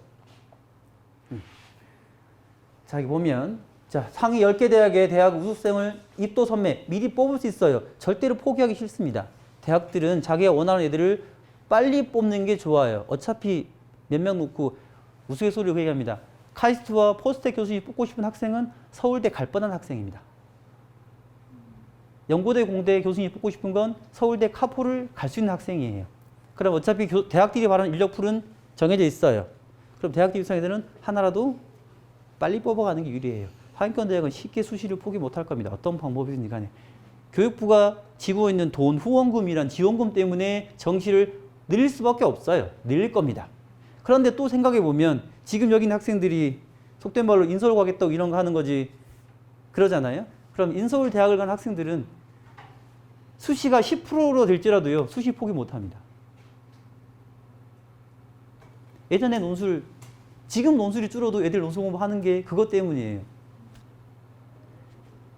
자, 여기 보면 자, 상위 10개 대학의 대학 우수생을 입도 선매 미리 뽑을 수 있어요. 절대로 포기하기 싫습니다. 대학들은 자기가 원하는 애들을 빨리 뽑는 게 좋아요. 어차피 몇 명 놓고 우스갯소리로 그 얘기합니다. 카이스트와 포스텍 교수님 뽑고 싶은 학생은 서울대 갈 뻔한 학생입니다. 연고대 공대 교수님 뽑고 싶은 건 서울대 카포를 갈 수 있는 학생이에요. 그럼 어차피 대학들이 바라는 인력풀은 정해져 있어요. 그럼 대학들 입장에서는 하나라도 빨리 뽑아가는 게 유리해요. 하인권 대학은 쉽게 수시를 포기 못할 겁니다. 어떤 방법이든지 간에. 교육부가 지고 있는 돈, 후원금이란 지원금 때문에 정시를 늘릴 수밖에 없어요. 늘릴 겁니다. 그런데 또 생각해 보면 지금 여기 있는 학생들이 속된 말로 인서울 가겠다고 이런 거 하는 거지 그러잖아요. 그럼 인서울 대학을 간 학생들은 수시가 10%로 될지라도요. 수시 포기 못합니다. 예전에 지금 논술이 줄어도 애들 논술 공부하는 게 그것 때문이에요.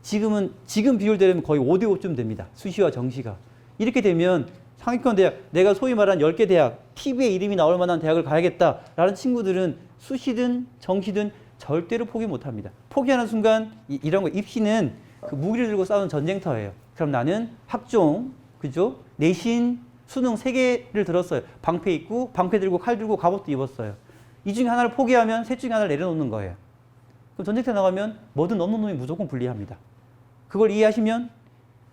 지금 비율대로면 거의 5대5쯤 됩니다. 수시와 정시가. 이렇게 되면 상위권 대학, 내가 소위 말하는 10개 대학, TV에 이름이 나올 만한 대학을 가야겠다라는 친구들은 수시든 정시든 절대로 포기 못합니다. 포기하는 순간 이런 거 입시는 그 무기를 들고 싸우는 전쟁터예요. 그럼 나는 학종, 그죠? 내신, 수능 3개를 들었어요. 방패 입고, 방패 들고, 칼 들고, 갑옷도 입었어요. 이 중에 하나를 포기하면 셋 중에 하나를 내려놓는 거예요. 그럼 전쟁터 나가면 뭐든 넘는 놈이 무조건 불리합니다. 그걸 이해하시면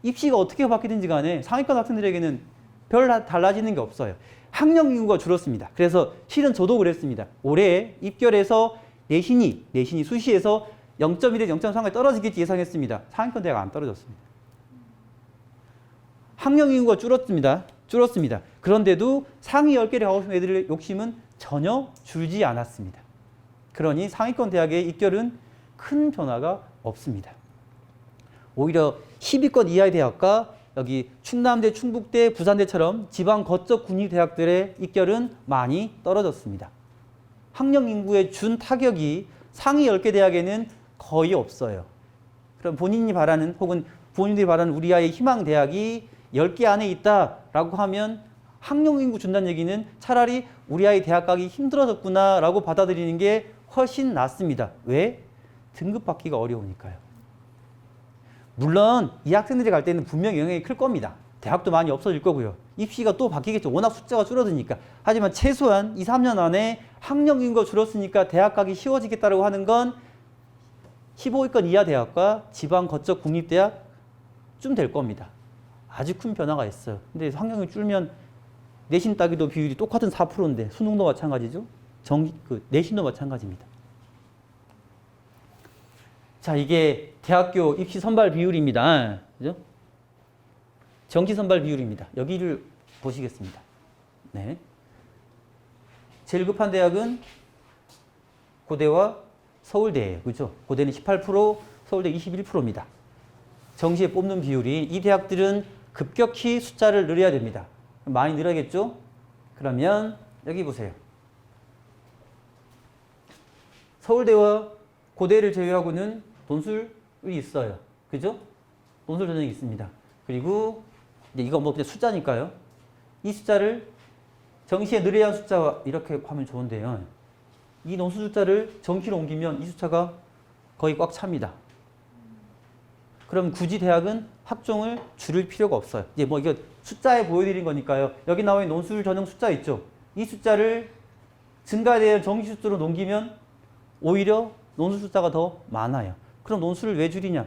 입시가 어떻게 바뀌든지 간에 상위권 학생들에게는 별 달라지는 게 없어요. 학령 인구가 줄었습니다. 그래서 실은 저도 그랬습니다. 올해 입결에서 내신이 수시에서 0.1에서 0.3까지 떨어지겠지 예상했습니다. 상위권 대학 안 떨어졌습니다. 학령 인구가 줄었습니다. 그런데도 상위 10개를 가고 싶은 애들의 욕심은 전혀 줄지 않았습니다. 그러니 상위권 대학의 입결은 큰 변화가 없습니다. 오히려 10위권 이하의 대학과 여기 충남대, 충북대, 부산대처럼 지방 거점 군립대학들의 입결은 많이 떨어졌습니다. 학령 인구에 준 타격이 상위 10개 대학에는 거의 없어요. 그럼 본인이 바라는 혹은 부모님들이 바라는 우리 아이의 희망 대학이 10개 안에 있다라고 하면 학령 인구 준다는 얘기는 차라리 우리 아이 대학 가기 힘들어졌구나라고 받아들이는 게 훨씬 낫습니다. 왜? 등급 받기가 어려우니까요. 물론 이 학생들이 갈 때는 분명히 영향이 클 겁니다. 대학도 많이 없어질 거고요. 입시가 또 바뀌겠죠. 워낙 숫자가 줄어드니까. 하지만 최소한 2, 3년 안에 학령 인구가 줄었으니까 대학 가기 쉬워지겠다고 하는 건 15위권 이하 대학과 지방 거점 국립대학쯤 될 겁니다. 아주 큰 변화가 있어요. 근데 학령이 줄면 내신 따기도 비율이 똑같은 4%인데 수능도 마찬가지죠. 내신도 마찬가지입니다. 자, 이게 대학교 입시 선발 비율입니다. 그죠? 정시 선발 비율입니다. 여기를 보시겠습니다. 네. 제일 급한 대학은 고대와 서울대예요. 그죠? 고대는 18%, 서울대 21%입니다. 정시에 뽑는 비율이 이 대학들은 급격히 숫자를 늘려야 됩니다. 많이 늘어야겠죠? 그러면 여기 보세요. 서울대와 고대를 제외하고는 논술이 있어요. 그죠? 논술 전형이 있습니다. 그리고 이제 이거 뭐 그냥 숫자니까요. 이 숫자를 정시에 늘어야 한 숫자와 이렇게 하면 좋은데요. 이 논술 숫자를 정시로 옮기면 이 숫자가 거의 꽉 찹니다. 그럼 굳이 대학은 학종을 줄일 필요가 없어요. 이제 뭐 이거 숫자에 보여드린 거니까요. 여기 나와 있는 논술 전형 숫자 있죠. 이 숫자를 증가되는 정시 숫자로 넘기면 오히려 논술 숫자가 더 많아요. 그럼 논술을 왜 줄이냐?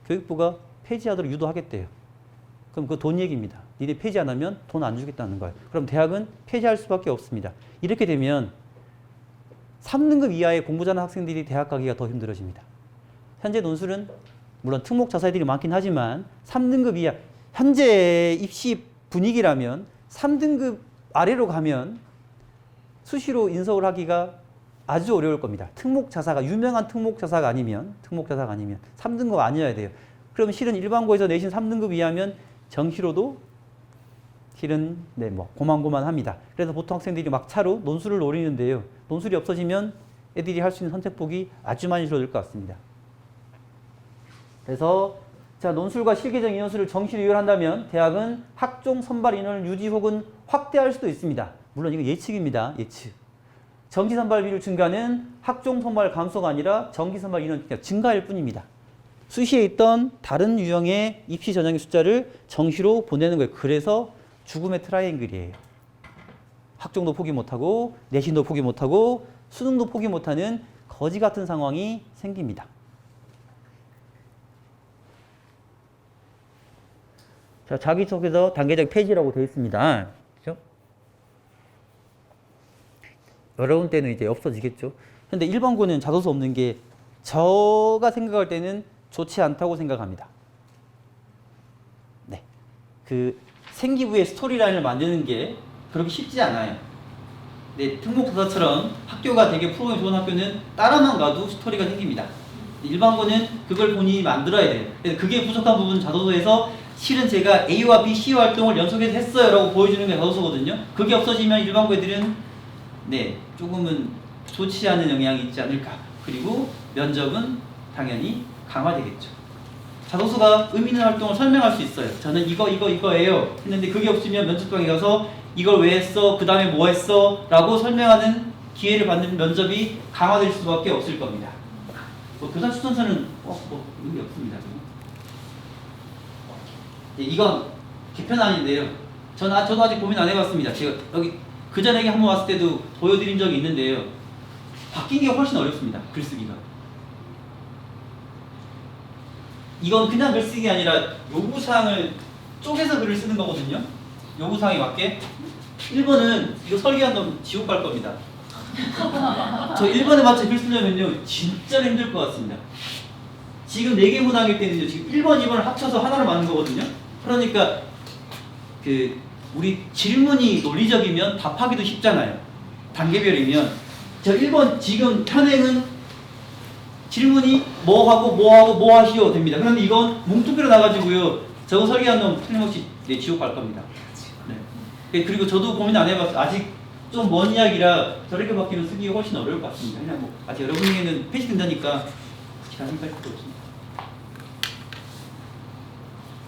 교육부가 폐지하도록 유도하겠대요. 그럼 그거 돈 얘기입니다. 니네 폐지 안 하면 돈 안 주겠다는 거예요. 그럼 대학은 폐지할 수밖에 없습니다. 이렇게 되면 3등급 이하의 공부 잘하는 학생들이 대학 가기가 더 힘들어집니다. 현재 논술은 물론 특목 자사들이 많긴 하지만 3등급 이하, 현재 입시 분위기라면 3등급 아래로 가면 수시로 인서울 하기가 아주 어려울 겁니다. 특목 자사가 유명한 특목 자사가 아니면 3등급 아니어야 돼요. 그럼 실은 일반고에서 내신 3등급 이하면 정시로도 실은 뭐 고만고만합니다. 그래서 보통 학생들이 막차로 논술을 노리는데요. 논술이 없어지면 애들이 할 수 있는 선택폭이 아주 많이 줄어들 것 같습니다. 그래서 자, 논술과 실기적 인원수를 정시로 이용한다면 대학은 학종 선발 인원을 유지 혹은 확대할 수도 있습니다. 물론 이거 예측입니다. 예측. 정시 선발 비율 증가는 학종 선발 감소가 아니라 정시 선발 인원 증가일 뿐입니다. 수시에 있던 다른 유형의 입시 전형의 숫자를 정시로 보내는 거예요. 그래서 죽음의 트라이앵글이에요. 학종도 포기 못하고 내신도 포기 못하고 수능도 포기 못하는 거지 같은 상황이 생깁니다. 자, 자기소개서 단계적 폐지라고 되어 있습니다. 그죠? 여러분 때는 이제 없어지겠죠. 근데 일반고는 자소서 없는 게 제가 생각할 때는 좋지 않다고 생각합니다. 네. 그 생기부의 스토리라인을 만드는 게 그렇게 쉽지 않아요. 네, 특목자사처럼 학교가 되게 프로그램이 좋은 학교는 따라만 가도 스토리가 생깁니다. 일반고는 그걸 본인이 만들어야 돼요. 그래서 그게 부족한 부분 자소서에서 실은 제가 A와 B, C 활동을 연속해서 했어요 라고 보여주는 게 자소서거든요. 그게 없어지면 일반고 애들은 네, 조금은 좋지 않은 영향이 있지 않을까. 그리고 면접은 당연히 강화되겠죠. 자소서가 의미 있는 활동을 설명할 수 있어요. 저는 이거예요 했는데 그게 없으면 면접방에 가서 이걸 왜 했어? 그 다음에 뭐 했어? 라고 설명하는 기회를 받는 면접이 강화될 수밖에 없을 겁니다. 뭐 교사 추천서는 의미 없습니다. 예, 이건 개편안인데요. 저도 아직 고민 안 해봤습니다. 제가 여기 그 전에 한번 왔을 때도 보여드린 적이 있는데요. 바뀐 게 훨씬 어렵습니다. 글쓰기가. 이건 그냥 글쓰기가 아니라 요구사항을 쪼개서 글을 쓰는 거거든요. 요구사항에 맞게. 1번은 이거 설계한 놈 지옥 갈 겁니다. 저 1번에 맞춰 글 쓰려면요 진짜 힘들 것 같습니다. 지금 4개 문항일 때는요 지금 1번, 2번을 합쳐서 하나로 만든 거거든요. 그러니까 우리 질문이 논리적이면 답하기도 쉽잖아요. 단계별이면 저 1번 지금 현행은 질문이 뭐 하시오 됩니다. 그런데 이건 뭉뚱그려 나가지고요. 저거 설계한 놈 틀림없이 지옥 갈 겁니다. 네. 그리고 저도 고민 안 해봤어요. 아직 좀 먼 이야기라 저렇게 바뀌면 쓰기가 훨씬 어려울 것 같습니다. 그냥 아직 여러분에게는 패시된다니까 자신할 필요 없습니다.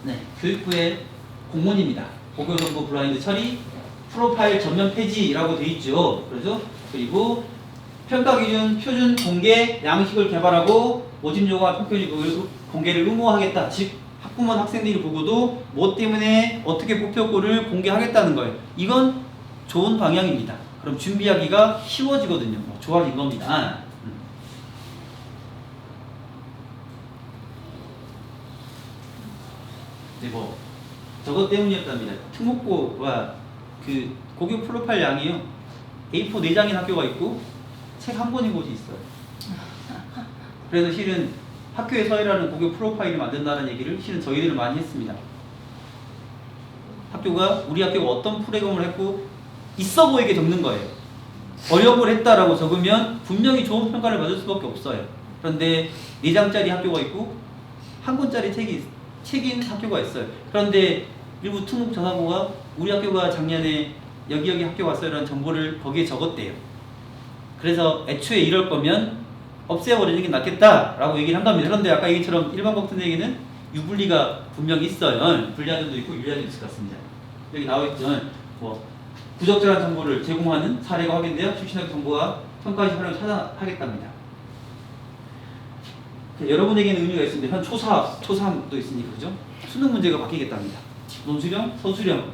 네, 교육부의 공문입니다. 고교정보 블라인드 처리, 프로파일 전면 폐지라고 돼 있죠. 그렇죠? 그리고 평가 기준 표준 공개 양식을 개발하고 모집 요구와 평가 공개를 의무화하겠다. 즉 학부모 학생들이 보고도 뭐 때문에 어떻게 뽑혔고를 공개하겠다는 거예요. 이건 좋은 방향입니다. 그럼 준비하기가 쉬워지거든요. 좋아진 겁니다. 네, 뭐 저것 때문이었답니다. 특목고와 그 고교 프로파일 양이요. A4 4장인 학교가 있고 책 한 권인 곳이 있어요. 그래서 실은 학교에 서열하는 고교 프로파일을 만든다는 얘기를 실은 저희들은 많이 했습니다. 학교가 우리 학교가 어떤 프로그램을 했고 있어 보이게 적는 거예요. 어려움을 했다라고 적으면 분명히 좋은 평가를 받을 수밖에 없어요. 그런데 4장짜리 학교가 있고 한 권짜리 책인 학교가 있어요. 그런데 일부 특목 전화부가 우리 학교가 작년에 여기 학교 왔어요라는 정보를 거기에 적었대요. 그래서 애초에 이럴 거면 없애버리는 게 낫겠다라고 얘기를 한 겁니다. 그런데 아까 얘기처럼 일반 법통에게는 유불리가 분명히 있어요. 불리한 점도 있고 유리한 점도 있을 것 같습니다. 여기 나와있죠. 뭐 부적절한 정보를 제공하는 사례가 확인되어 출신학교 정보가 평가시 활용을 차단하겠답니다. 여러분에게는 의미가 있습니다. 현 초사도 있으니까 그죠? 수능 문제가 바뀌겠답니다. 논수령, 서술형.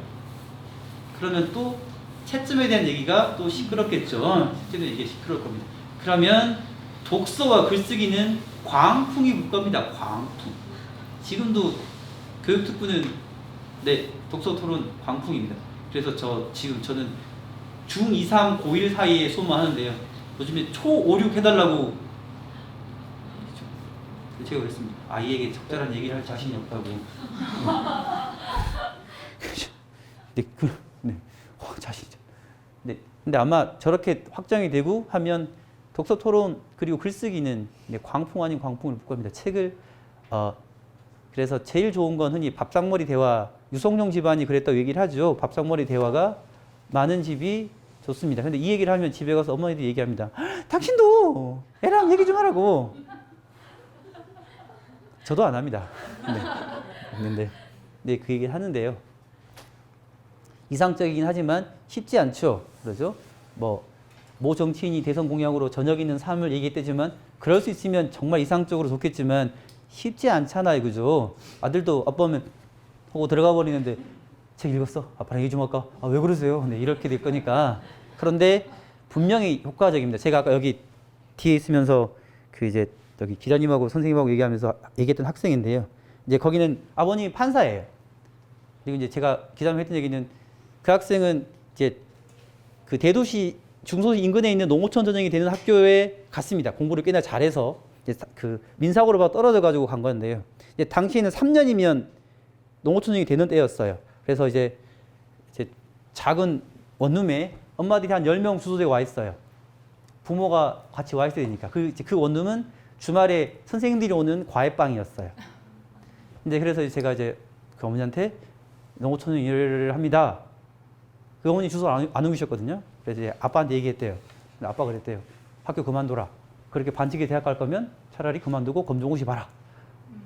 그러면 또 채점에 대한 얘기가 또 시끄럽겠죠. 실제로 이게 시끄러울 겁니다. 그러면 독서와 글쓰기는 광풍이 불 겁니다. 광풍. 지금도 교육특부는 네 독서 토론 광풍입니다. 그래서 저는 중2, 3, 고1 사이에 소모하는데요. 요즘에 초 5, 6 해달라고 제가 그랬습니다. 아이에게 적절한 얘기를 할 자신이 없다고. 네, 자신이죠. 네, 근데 아마 저렇게 확정이 되고 하면 독서 토론 그리고 글쓰기는 광풍 아닌 광풍을 불 겁니다. 책을 그래서 제일 좋은 건 흔히 밥상머리 대화, 유성룡 집안이 그랬다고 얘기를 하죠. 밥상머리 대화가 많은 집이 좋습니다. 근데 이 얘기를 하면 집에 가서 어머니들이 얘기합니다. 당신도 애랑 얘기 좀 하라고. 저도 안 합니다. 네, 그 얘기를 하는데요. 이상적이긴 하지만 쉽지 않죠. 그러죠? 모 정치인이 대선 공약으로 저녁 있는 삶을 얘기했대지만 그럴 수 있으면 정말 이상적으로 좋겠지만 쉽지 않잖아요. 그죠? 아들도 아빠 오면 보고 들어가 버리는데 책 읽었어? 아빠랑 얘기 좀 할까? 아, 왜 그러세요? 네, 이렇게 될 거니까. 그런데 분명히 효과적입니다. 제가 아까 여기 뒤에 있으면서 이제 여기 기자님하고 선생님하고 얘기했던 학생인데요. 이제 거기는 아버님이 판사예요. 그리고 이제 제가 기자님 했던 얘기는 그 학생은 이제 그 대도시 중소도시 인근에 있는 농어촌 전형이 되는 학교에 갔습니다. 공부를 꽤나 잘해서 이제 그 민사고로 봐 떨어져 가지고 간 건데요. 이제 당시에는 3년이면 농어촌 전형이 되는 때였어요. 그래서 이제 작은 원룸에 엄마들이 한 10명 주소대가 와 있어요. 부모가 같이 와 있어야 되니까. 그 원룸은 주말에 선생님들이 오는 과외방이었어요. 근데 그래서 제가 그 어머니한테 농어촌 일을 합니다. 그 어머니 주소를 안 옮기셨거든요. 그래서 이제 아빠한테 얘기했대요. 근데 아빠가 그랬대요. 학교 그만둬라. 그렇게 반칙에 대학 갈 거면 차라리 그만두고 검정고시 봐라.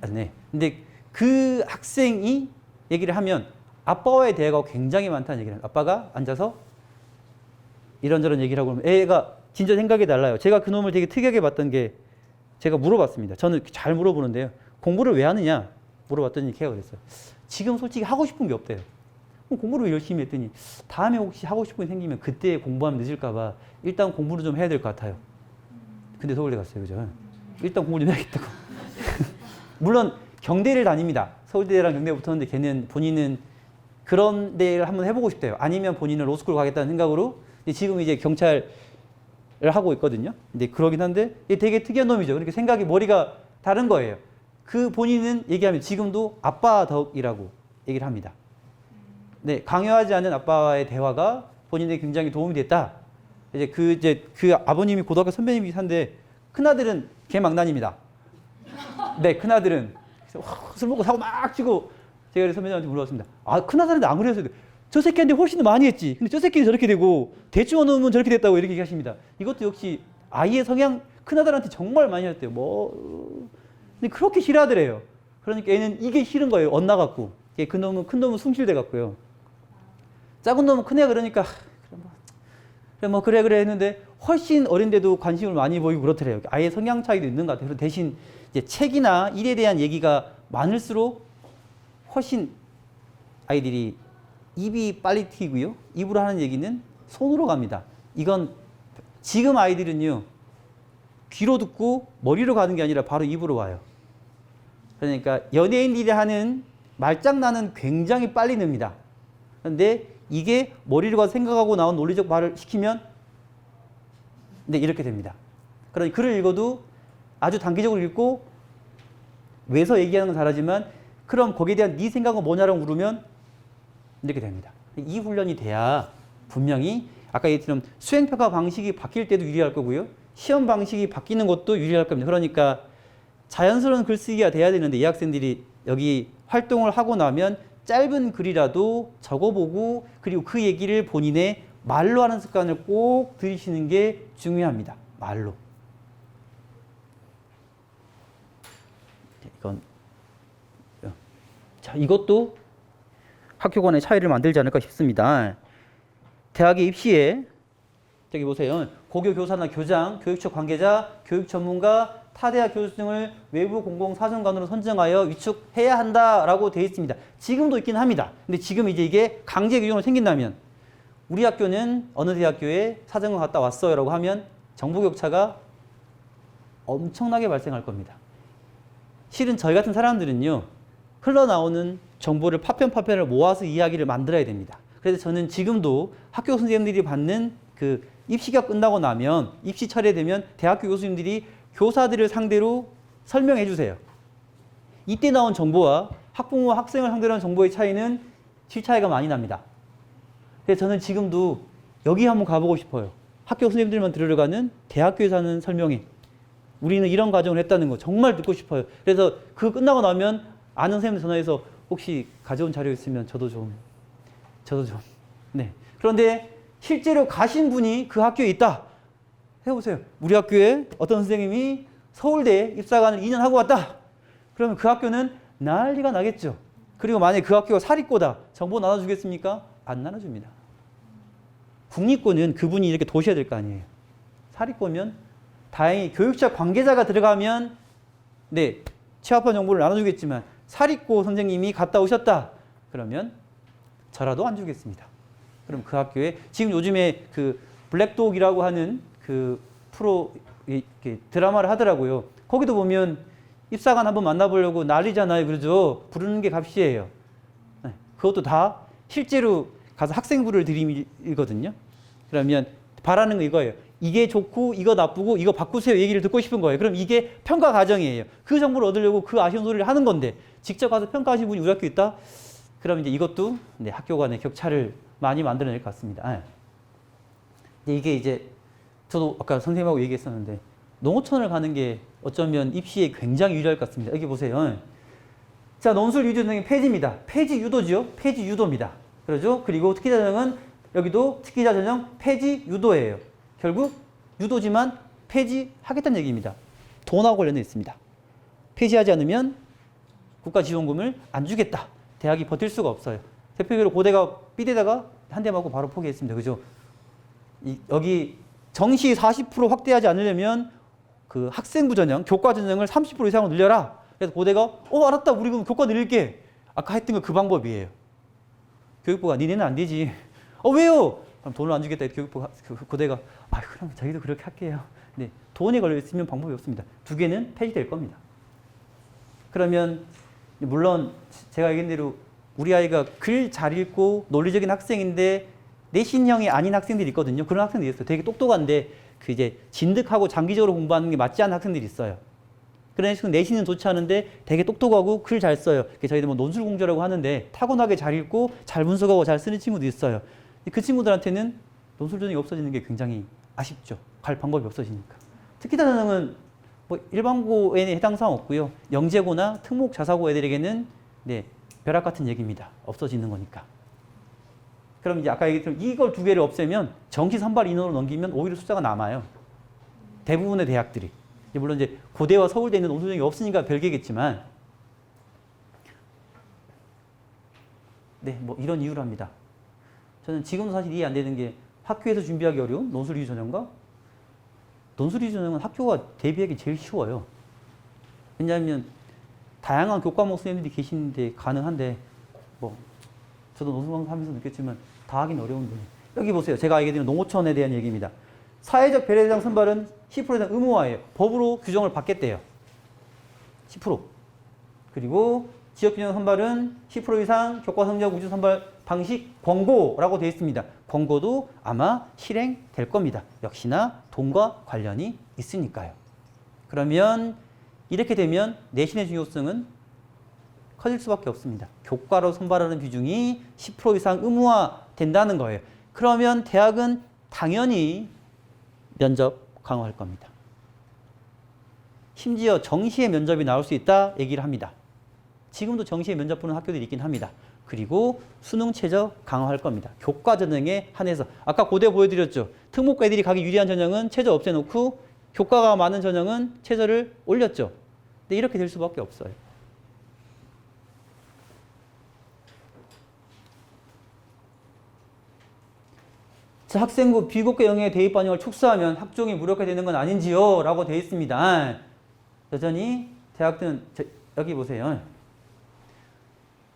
네. 근데 그 학생이 얘기를 하면 아빠와의 대화가 굉장히 많다는 얘기를 해요. 아빠가 앉아서 이런저런 얘기를 하고 그러면 애가 진짜 생각이 달라요. 제가 그 놈을 되게 특이하게 봤던 게 제가 물어봤습니다. 저는 잘 물어보는데요. 공부를 왜 하느냐 물어봤더니 걔가 그랬어요. 지금 솔직히 하고 싶은 게 없대요. 공부를 왜 열심히 했더니 다음에 혹시 하고 싶은 게 생기면 그때 공부하면 늦을까 봐 일단 공부를 좀 해야 될 것 같아요. 근데 서울대 갔어요. 그죠? 일단 공부를 좀 해야겠다고. 물론 경대를 다닙니다. 서울대랑 경대 붙었는데 걔는 본인은 그런 데를 한번 해보고 싶대요. 아니면 본인은 로스쿨 가겠다는 생각으로 지금 이제 경찰을 하고 있거든요. 근데 그러긴 한데 되게 특이한 놈이죠. 그렇게 생각이 머리가 다른 거예요. 그 본인은 얘기하면 지금도 아빠 덕이라고 얘기를 합니다. 네, 강요하지 않은 아빠와의 대화가 본인에게 굉장히 도움이 됐다. 그 아버님이 고등학교 선배님이긴 한데 큰아들은 개망난입니다. 네, 큰아들은 술 먹고 사고 막 치고 제가 선배님한테 물어봤습니다. 아, 큰아들한테 안 그랬어요. 저 새끼한테 훨씬 더 많이 했지. 근데 저 새끼는 저렇게 되고 대충 어놓으면 저렇게 됐다고 이렇게 얘기하십니다. 이것도 역시 아이의 성향 큰아들한테 정말 많이 했대요. 근데 그렇게 싫어하더래요. 그러니까 얘는 이게 싫은 거예요. 엇나갖고. 그 놈은 큰 놈은 숭실돼 갖고요. 작은 놈은 큰 애가 그러니까 그래 했는데 훨씬 어린데도 관심을 많이 보이고 그렇더래요. 아예 성향 차이도 있는 것 같아요. 그래서 대신 이제 책이나 일에 대한 얘기가 많을수록 훨씬 아이들이 입이 빨리 튀고요. 입으로 하는 얘기는 손으로 갑니다. 이건 지금 아이들은요. 귀로 듣고 머리로 가는 게 아니라 바로 입으로 와요. 그러니까 연예인들이 하는 말장난은 굉장히 빨리 늡니다. 그런데 이게 머리로 가서 생각하고 나온 논리적 말을 시키면 네, 이렇게 됩니다. 그러니 글을 읽어도 아주 단기적으로 읽고 외서 얘기하는 건 잘하지만 그럼 거기에 대한 네 생각은 뭐냐라고 물으면 이렇게 됩니다. 이 훈련이 돼야 분명히 아까 얘기했던 수행평가 방식이 바뀔 때도 유리할 거고요. 시험 방식이 바뀌는 것도 유리할 겁니다. 그러니까 자연스러운 글쓰기가 돼야 되는데 이 학생들이 여기 활동을 하고 나면 짧은 글이라도 적어보고 그리고 그 얘기를 본인의 말로 하는 습관을 꼭 들이시는 게 중요합니다. 말로. 이것도 학교 간의 차이를 만들지 않을까 싶습니다. 대학의 입시에 저기 보세요. 고교 교사나 교장, 교육청 관계자, 교육 전문가, 타대학 교수 등을 외부 공공 사정관으로 선정하여 위촉해야 한다라고 되어 있습니다. 지금도 있긴 합니다. 근데 지금 이제 이게 강제 규정으로 생긴다면 우리 학교는 어느 대학교에 사정관 갔다 왔어요 라고 하면 정보 격차가 엄청나게 발생할 겁니다. 실은 저희 같은 사람들은요. 흘러나오는 정보를 파편을 모아서 이야기를 만들어야 됩니다. 그래서 저는 지금도 학교 선생님들이 받는 그 입시가 끝나고 나면 입시 차례되면 대학교 교수님들이 교사들을 상대로 설명해 주세요. 이때 나온 정보와 학부모와 학생을 상대로 한 정보의 차이는 질 차이가 많이 납니다. 그래서 저는 지금도 여기 한번 가보고 싶어요. 학교 선생님들만 들으러가는 대학교에서 하는 설명회. 우리는 이런 과정을 했다는 거 정말 듣고 싶어요. 그래서 그거 끝나고 나면 아는 선생님들 전화해서 혹시 가져온 자료 있으면 저도 좀. 네. 그런데 실제로 가신 분이 그 학교에 있다. 해보세요. 우리 학교에 어떤 선생님이 서울대에 입사관을 2년 하고 왔다. 그러면 그 학교는 난리가 나겠죠. 그리고 만약에 그 학교가 사립고다. 정보 나눠주겠습니까? 안 나눠줍니다. 국립고는 그분이 이렇게 도셔야 될 거 아니에요. 사립고면 다행히 교육자 관계자가 들어가면 네, 취합한 정보를 나눠주겠지만 사립고 선생님이 갔다 오셨다. 그러면 저라도 안 주겠습니다. 그럼 그 학교에 지금 요즘에 그 블랙독이라고 하는 그 프로 드라마를 하더라고요. 거기도 보면 입사관 한번 만나보려고 난리잖아요. 그러죠. 부르는 게 값이에요. 네, 그것도 다 실제로 가서 학생부를 들이밀거든요. 그러면 바라는 거 이거예요. 이게 좋고 이거 나쁘고 이거 바꾸세요 얘기를 듣고 싶은 거예요. 그럼 이게 평가 과정이에요. 그 정보를 얻으려고 그 아쉬운 소리를 하는 건데 직접 가서 평가하신 분이 우리 학교에 있다? 그럼 이제 이것도 네, 학교 간의 격차를 많이 만들어낼 것 같습니다. 네. 이게 이제 저도 아까 선생님하고 얘기했었는데 농어촌을 가는 게 어쩌면 입시에 굉장히 유리할 것 같습니다. 여기 보세요. 자, 논술 유도 전형이 폐지입니다. 폐지 유도지요? 폐지 유도입니다. 그러죠? 그리고 특기자 전형은 여기도 특기자 전형 폐지 유도예요. 결국 유도지만 폐지하겠다는 얘기입니다. 돈하고 관련돼 있습니다. 폐지하지 않으면 국가지원금을 안 주겠다. 대학이 버틸 수가 없어요. 대표적으로 고대가 B대다가 한 대 맞고 바로 포기했습니다. 그죠? 여기 정시 40% 확대하지 않으려면 그 학생부 전형, 교과 전형을 30% 이상으로 늘려라. 그래서 고대가 알았다. 우리 그럼 교과 늘릴게. 아까 했던 거 그 방법이에요. 교육부가 니네는 안 되지. 왜요? 그럼 돈을 안 주겠다. 교육부가 고대가 그럼 저희도 그렇게 할게요. 네, 돈이 걸려 있으면 방법이 없습니다. 두 개는 폐지될 겁니다. 그러면 물론 제가 얘기한 대로 우리 아이가 글 잘 읽고 논리적인 학생인데 내신형이 아닌 학생들이 있거든요. 그런 학생들이 있어요. 되게 똑똑한데 그 이제 진득하고 장기적으로 공부하는 게 맞지 않은 학생들이 있어요. 그런 식으로 내신은 좋지 않은데 되게 똑똑하고 글 잘 써요. 저희들 뭐 논술공조라고 하는데 타고나게 잘 읽고 잘 분석하고 잘 쓰는 친구도 있어요. 그 친구들한테는 논술전형이 없어지는 게 굉장히 아쉽죠. 갈 방법이 없어지니까. 특기자 전형은 뭐 일반고에 해당 사항 없고요. 영재고나 특목 자사고 애들에게는 네, 벼락 같은 얘기입니다. 없어지는 거니까. 그럼 이제 아까 얘기했던 이걸 두 개를 없애면 정시 선발 인원으로 넘기면 오히려 숫자가 남아요. 대부분의 대학들이. 물론 이제 고대와 서울대 있는 논술전형이 없으니까 별개겠지만 네, 뭐 이런 이유를 합니다. 저는 지금도 사실 이해 안 되는 게 학교에서 준비하기 어려운 논술 위주 전형과 논술 위주 전형은 학교가 대비하기 제일 쉬워요. 왜냐하면 다양한 교과목 선생님들이 계시는데 가능한데 뭐 저도 논술 강사하면서 느꼈지만 다 하긴 어려운데 여기 보세요. 제가 얘기드린 농어촌에 대한 얘기입니다. 사회적 배려 대상 선발은 10% 이상 의무화예요. 법으로 규정을 받겠대요. 10%. 그리고 지역균형 선발은 10% 이상 교과 성적 우주 선발 방식 권고라고 되어 있습니다. 권고도 아마 실행될 겁니다. 역시나 돈과 관련이 있으니까요. 그러면 이렇게 되면 내신의 중요성은 커질 수밖에 없습니다. 교과로 선발하는 비중이 10% 이상 의무화 된다는 거예요. 그러면 대학은 당연히 면접 강화할 겁니다. 심지어 정시에 면접이 나올 수 있다 얘기를 합니다. 지금도 정시에 면접 보는 학교들이 있긴 합니다. 그리고 수능 최저 강화할 겁니다. 교과 전형에 한해서. 아까 고대 보여드렸죠. 특목고 애들이 가기 유리한 전형은 최저 없애놓고 교과가 많은 전형은 최저를 올렸죠. 근데 이렇게 될 수밖에 없어요. 자, 학생부 비국가 영역의 대입 반영을 축소하면 학종이 무력화되는 건 아닌지요? 라고 되어 있습니다. 여전히 대학들은 여기 보세요.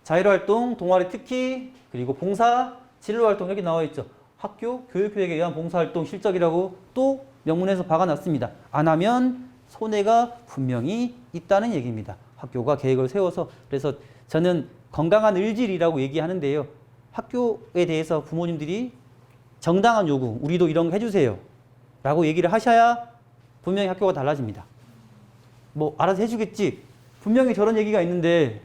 자율활동, 동아리 특기, 그리고 봉사, 진로활동 여기 나와 있죠. 학교 교육교육에 의한 봉사활동 실적이라고 또 명문에서 박아놨습니다. 안 하면 손해가 분명히 있다는 얘기입니다. 학교가 계획을 세워서. 그래서 저는 건강한 을질이라고 얘기하는데요. 학교에 대해서 부모님들이 정당한 요구, 우리도 이런 거 해주세요 라고 얘기를 하셔야 분명히 학교가 달라집니다. 뭐 알아서 해주겠지. 분명히 저런 얘기가 있는데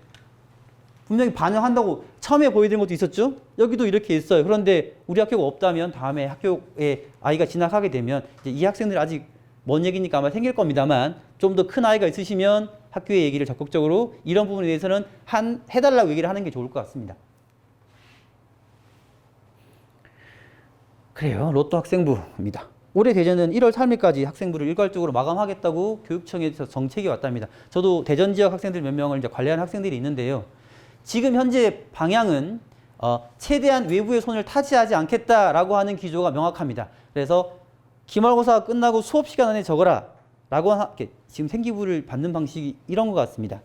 분명히 반영한다고 처음에 보여드린 것도 있었죠. 여기도 이렇게 있어요. 그런데 우리 학교가 없다면 다음에 학교에 아이가 진학하게 되면 이제 이 학생들이 아직 먼 얘기니까 아마 생길 겁니다만 좀 더 큰 아이가 있으시면 학교의 얘기를 적극적으로 이런 부분에 대해서는 해달라고 얘기를 하는 게 좋을 것 같습니다. 그래요. 로또 학생부입니다. 올해 대전은 1월 3일까지 학생부를 일괄적으로 마감하겠다고 교육청에서 정책이 왔답니다. 저도 대전 지역 학생들 몇 명을 이제 관리하는 학생들이 있는데요. 지금 현재 방향은 최대한 외부의 손을 타지하지 않겠다라고 하는 기조가 명확합니다. 그래서 기말고사가 끝나고 수업 시간 안에 적어라 라고 지금 생기부를 받는 방식이 이런 것 같습니다.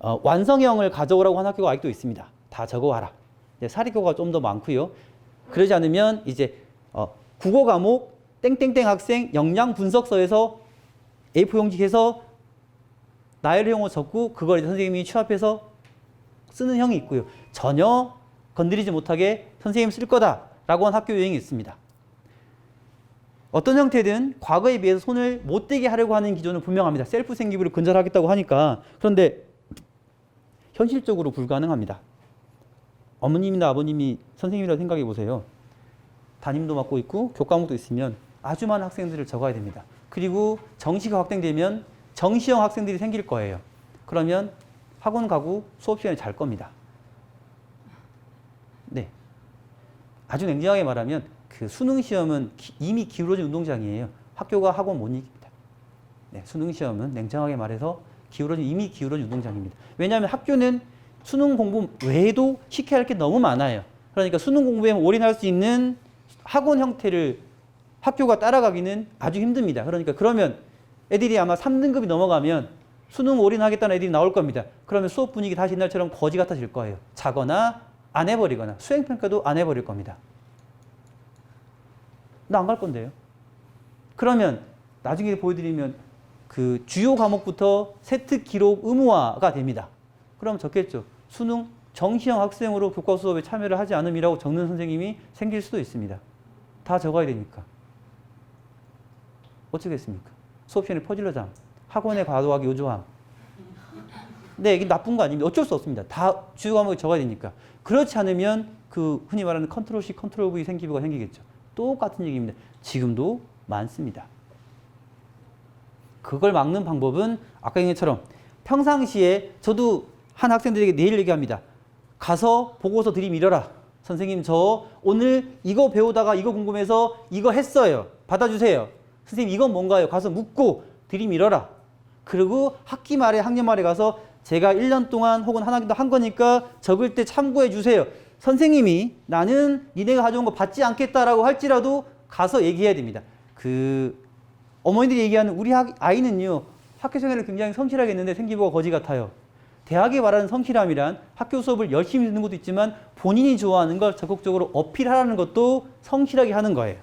완성형을 가져오라고 하는 학교가 아직도 있습니다. 다 적어와라. 사립교가 좀 더 많고요. 그러지 않으면 이제 국어 과목 땡땡땡 학생 역량 분석서에서 A4 용지해서 나열형으로 적고 그걸 이제 선생님이 취합해서 쓰는 형이 있고요. 전혀 건드리지 못하게 선생님 쓸 거다라고 한 학교 유형이 있습니다. 어떤 형태든 과거에 비해서 손을 못 대게 하려고 하는 기조는 분명합니다. 셀프 생기부를 근절하겠다고 하니까. 그런데 현실적으로 불가능합니다. 어머님이나 아버님이 선생님이라고 생각해 보세요. 담임도 맡고 있고 교과목도 있으면 아주 많은 학생들을 적어야 됩니다. 그리고 정시가 확대되면 정시형 학생들이 생길 거예요. 그러면 학원 가고 수업 시간에 잘 겁니다. 네. 아주 냉정하게 말하면 그 수능 시험은 이미 기울어진 운동장이에요. 학교가 학원 못 이깁니다. 네, 수능 시험은 냉정하게 말해서 이미 기울어진 운동장입니다. 왜냐하면 학교는 수능 공부 외에도 시켜야 할 게 너무 많아요. 그러니까 수능 공부에 올인할 수 있는 학원 형태를 학교가 따라가기는 아주 힘듭니다. 그러면 애들이 아마 3등급이 넘어가면 수능 올인하겠다는 애들이 나올 겁니다. 그러면 수업 분위기 다시 옛날처럼 거지 같아질 거예요. 자거나 안 해버리거나 수행평가도 안 해버릴 겁니다. 나 안 갈 건데요. 그러면 나중에 보여드리면 그 주요 과목부터 세트 기록 의무화가 됩니다. 그럼 적겠죠. 수능 정시형 학생으로 교과 수업에 참여를 하지 않음이라고 적는 선생님이 생길 수도 있습니다. 다 적어야 되니까. 어쩌겠습니까? 수업 시간에 퍼질러잠, 학원에 과도하게 요조함. 네, 이게 나쁜 거 아닙니다. 어쩔 수 없습니다. 다 주요 과목에 적어야 되니까. 그렇지 않으면 그 흔히 말하는 컨트롤 C, 컨트롤 V 생기부가 생기겠죠. 똑같은 얘기입니다. 지금도 많습니다. 그걸 막는 방법은 아까 얘기처럼 평상시에 저도 한 학생들에게 내일 얘기합니다. 가서 보고서 들이밀어라. 선생님 저 오늘 이거 배우다가 이거 궁금해서 이거 했어요. 받아주세요. 선생님 이건 뭔가요? 가서 묻고 들이밀어라. 그리고 학기 말에 학년 말에 가서 제가 1년 동안 혹은 한 학기도 한 거니까 적을 때 참고해 주세요. 선생님이 나는 니네가 가져온 거 받지 않겠다라고 할지라도 가서 얘기해야 됩니다. 어머니들이 얘기하는 우리 아이는요, 학교 생활을 굉장히 성실하게 했는데 생기부가 거지 같아요. 대학이 말하는 성실함이란 학교 수업을 열심히 듣는 것도 있지만 본인이 좋아하는 걸 적극적으로 어필하라는 것도 성실하게 하는 거예요.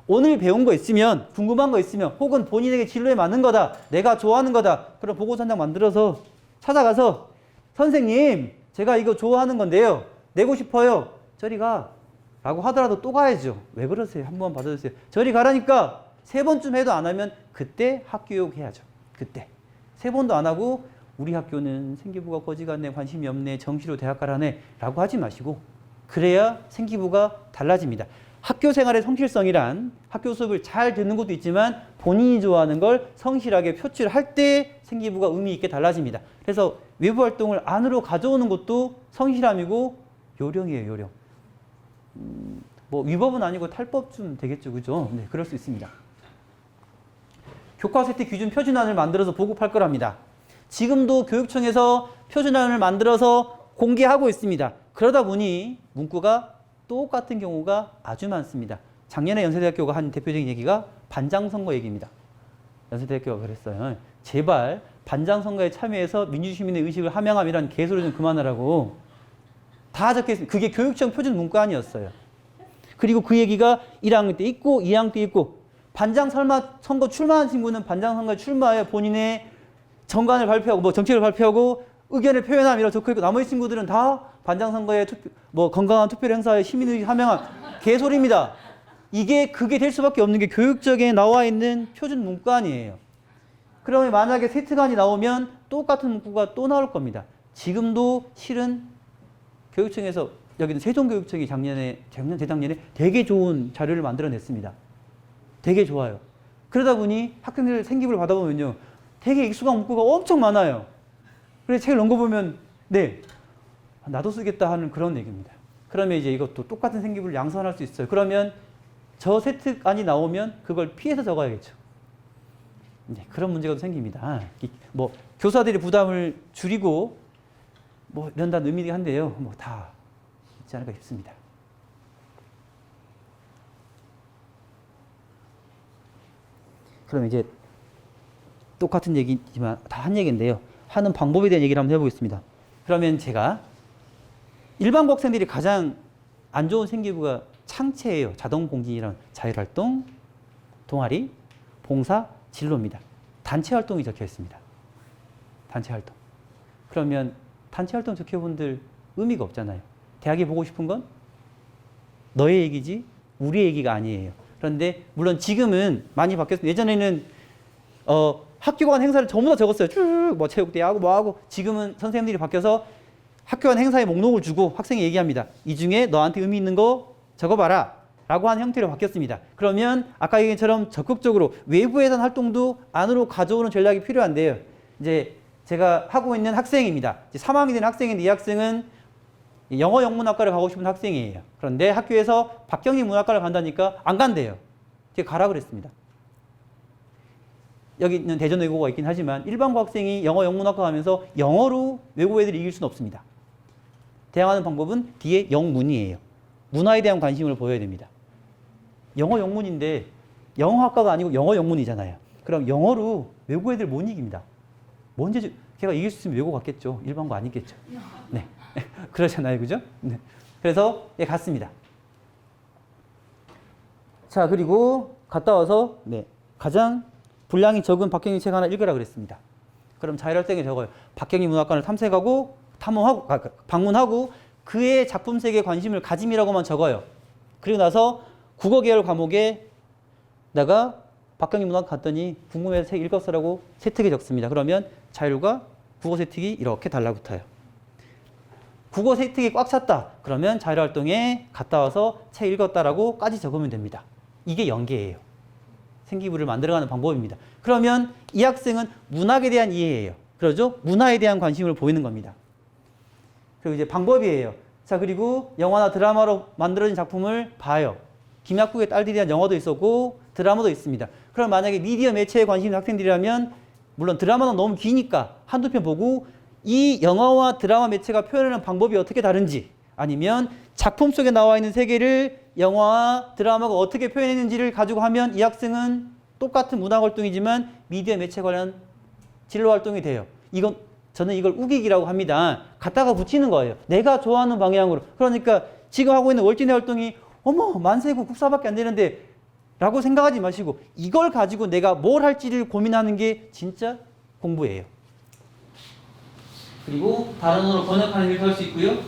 오늘 배운 거 있으면, 궁금한 거 있으면, 혹은 본인에게 진로에 맞는 거다, 내가 좋아하는 거다, 그런 보고서 한 장 만들어서 찾아가서 선생님, 제가 이거 좋아하는 건데요, 내고 싶어요. 저리 가. 라고 하더라도 또 가야죠. 왜 그러세요? 한 번 받아주세요. 저리 가라니까 3번쯤 해도 안 하면 그때 학교욕 해야죠. 그때. 3번도 안 하고 우리 학교는 생기부가 거지 같네, 관심이 없네, 정시로 대학 가라네 라고 하지 마시고, 그래야 생기부가 달라집니다. 학교 생활의 성실성이란 학교 수업을 잘 듣는 것도 있지만 본인이 좋아하는 걸 성실하게 표출할 때 생기부가 의미 있게 달라집니다. 그래서 외부 활동을 안으로 가져오는 것도 성실함이고 요령이에요, 요령. 뭐 위법은 아니고 탈법쯤 되겠죠, 그죠? 네, 그럴 수 있습니다. 교과 세트 기준 표준안을 만들어서 보급할 거랍니다. 지금도 교육청에서 표준안을 만들어서 공개하고 있습니다. 그러다 보니 문구가 똑같은 경우가 아주 많습니다. 작년에 연세대학교가 한 대표적인 얘기가 반장선거 얘기입니다. 연세대학교가 그랬어요. 제발 반장선거에 참여해서 민주시민의 의식을 함양함이란 개소리 좀 그만하라고. 다 적혀있습니다. 그게 교육청 표준 문구안이었어요. 그리고 그 얘기가 1학년 때 있고 2학년 때 있고, 반장 선거 출마한 친구는 반장 선거에 출마해 본인의 정관을 발표하고 뭐 정책을 발표하고 의견을 표현함이라고 적혀있고, 나머지 친구들은 다 반장 선거에 건강한 투표 행사에 시민의식 함양함, 개소리입니다. 그게 될 수밖에 없는 게 교육청에 나와 있는 표준 문구안이에요. 그러면 만약에 세트간이 나오면 똑같은 문구가 또 나올 겁니다. 지금도 실은 교육청에서, 여기는 세종교육청이 재작년에 되게 좋은 자료를 만들어냈습니다. 되게 좋아요. 그러다 보니 학생들 생기부를 받아보면요, 되게 익숙한 문구가 엄청 많아요. 그래서 책을 넘겨보면 네, 나도 쓰겠다 하는 그런 얘기입니다. 그러면 이제 이것도 똑같은 생기부를 양산할 수 있어요. 그러면 저 세트안이 나오면 그걸 피해서 적어야겠죠. 네, 그런 문제가 생깁니다. 뭐 교사들이 부담을 줄이고 뭐 이런다는 의미이긴 한데요, 뭐 다 있지 않을까 싶습니다. 그럼 이제 똑같은 얘기지만 다 한 얘기인데요, 하는 방법에 대한 얘기를 한번 해보겠습니다. 그러면 제가 일반고 학생들이 가장 안 좋은 생기부가 창체예요. 자동공진이란 자율활동, 동아리, 봉사, 진로입니다. 단체활동이 적혀 있습니다. 단체활동. 그러면 단체활동 적혀본들 의미가 없잖아요. 대학이 보고 싶은 건 너의 얘기지 우리의 얘기가 아니에요. 그런데 물론 지금은 많이 바뀌었습니다. 예전에는 학교 간 행사를 전부 다 적었어요. 쭉 뭐 체육대회 하고 뭐 하고. 지금은 선생님들이 바뀌어서 학교 간 행사의 목록을 주고 학생이 얘기합니다. 이 중에 너한테 의미 있는 거 적어봐라 라고 하는 형태로 바뀌었습니다. 그러면 아까 얘기처럼 적극적으로 외부에선 활동도 안으로 가져오는 전략이 필요한데요. 이제 제가 하고 있는 학생입니다. 이제 3학년이 된 학생인데, 이 학생은 영어 영문학과를 가고 싶은 학생이에요. 그런데 학교에서 박경리 문학과를 간다니까 안 간대요. 제가 가라 그랬습니다. 여기 있는 대전 외고가 있긴 하지만 일반고 학생이 영어 영문학과 가면서 영어로 외고 애들이 이길 수는 없습니다. 대항하는 방법은 뒤에 영문이에요. 문화에 대한 관심을 보여야 됩니다. 영어 영문인데 영어학과가 아니고 영어 영문이잖아요. 그럼 영어로 외고 애들 못 이깁니다. 뭔지 걔가 이길 수 있으면 외고 갔겠죠. 일반고 아니겠죠. 네. 그러잖아요. 그죠? 네. 그래서 예, 갔습니다. 자, 그리고 갔다 와서 네, 가장 분량이 적은 박경리 책 하나 읽으라 그랬습니다. 그럼 자율활동에 적어요. 박경리 문학관을 탐색하고 방문하고 그의 작품 세계에 관심을 가짐이라고만 적어요. 그리고 나서 국어 계열 과목에다가 박경리 문학관 갔더니 궁금해서 책 읽었어라고 세특에 적습니다. 그러면 자율과 국어 세특이 이렇게 달라붙어요. 국어 세특이 꽉 찼다. 그러면 자율활동에 갔다 와서 책 읽었다라고까지 적으면 됩니다. 이게 연계예요. 생기부를 만들어가는 방법입니다. 그러면 이 학생은 문학에 대한 이해예요. 그러죠? 문화에 대한 관심을 보이는 겁니다. 그리고 이제 방법이에요. 자, 그리고 영화나 드라마로 만들어진 작품을 봐요. 김약국의 딸들에 대한 영화도 있었고 드라마도 있습니다. 그럼 만약에 미디어 매체에 관심 있는 학생들이라면, 물론 드라마는 너무 기니까 한두 편 보고 이 영화와 드라마 매체가 표현하는 방법이 어떻게 다른지, 아니면 작품 속에 나와 있는 세계를 영화와 드라마가 어떻게 표현했는지를 가지고 하면 이 학생은 똑같은 문화활동이지만 미디어 매체 관련 진로활동이 돼요. 저는 이걸 우기기라고 합니다. 갖다가 붙이는 거예요. 내가 좋아하는 방향으로. 그러니까 지금 하고 있는 월진의 활동이 어머 만세고 국사밖에 안 되는데 라고 생각하지 마시고 이걸 가지고 내가 뭘 할지를 고민하는 게 진짜 공부예요. 그리고 다른 언어로 번역하는 일도 할 수 있고요.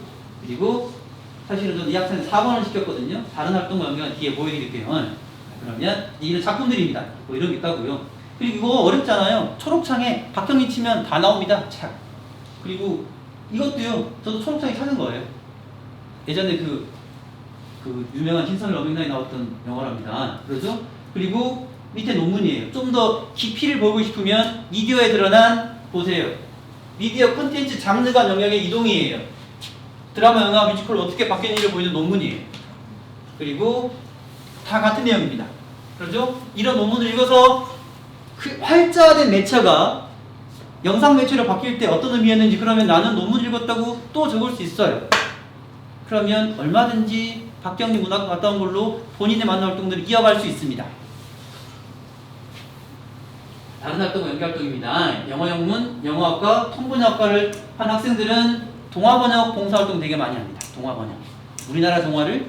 그리고 사실은 저는 이 학생 4번을 시켰거든요. 다른 활동과 연결한 뒤에 보여드릴게요. 그러면 이런 작품들입니다. 뭐 이런 게 있다고요. 그리고 이거 어렵잖아요. 초록창에 박경리 치면 다 나옵니다. 착. 그리고 이것도요. 저도 초록창에 찾은 거예요. 예전에 그 유명한 신선을 어명단에 나왔던 영화랍니다. 그러죠? 그리고 밑에 논문이에요. 좀 더 깊이를 보고 싶으면 미디어에 드러난 보세요. 미디어 콘텐츠 장르간 영역의 이동이에요. 드라마, 영화, 뮤지컬 어떻게 바뀌는지를 보이는 논문이에요. 그리고 다 같은 내용입니다. 그렇죠? 이런 논문을 읽어서 그 활자화된 매체가 영상 매체로 바뀔 때 어떤 의미였는지 그러면 나는 논문 읽었다고 또 적을 수 있어요. 그러면 얼마든지 박경리 문학과 가까운 걸로 본인의 많은 활동들을 이어갈 수 있습니다. 다른 활동은 연기활동입니다. 영어 영문, 영어학과, 통번역학과를 한 학생들은 동화번역 봉사활동 되게 많이 합니다. 동화번역. 우리나라 동화를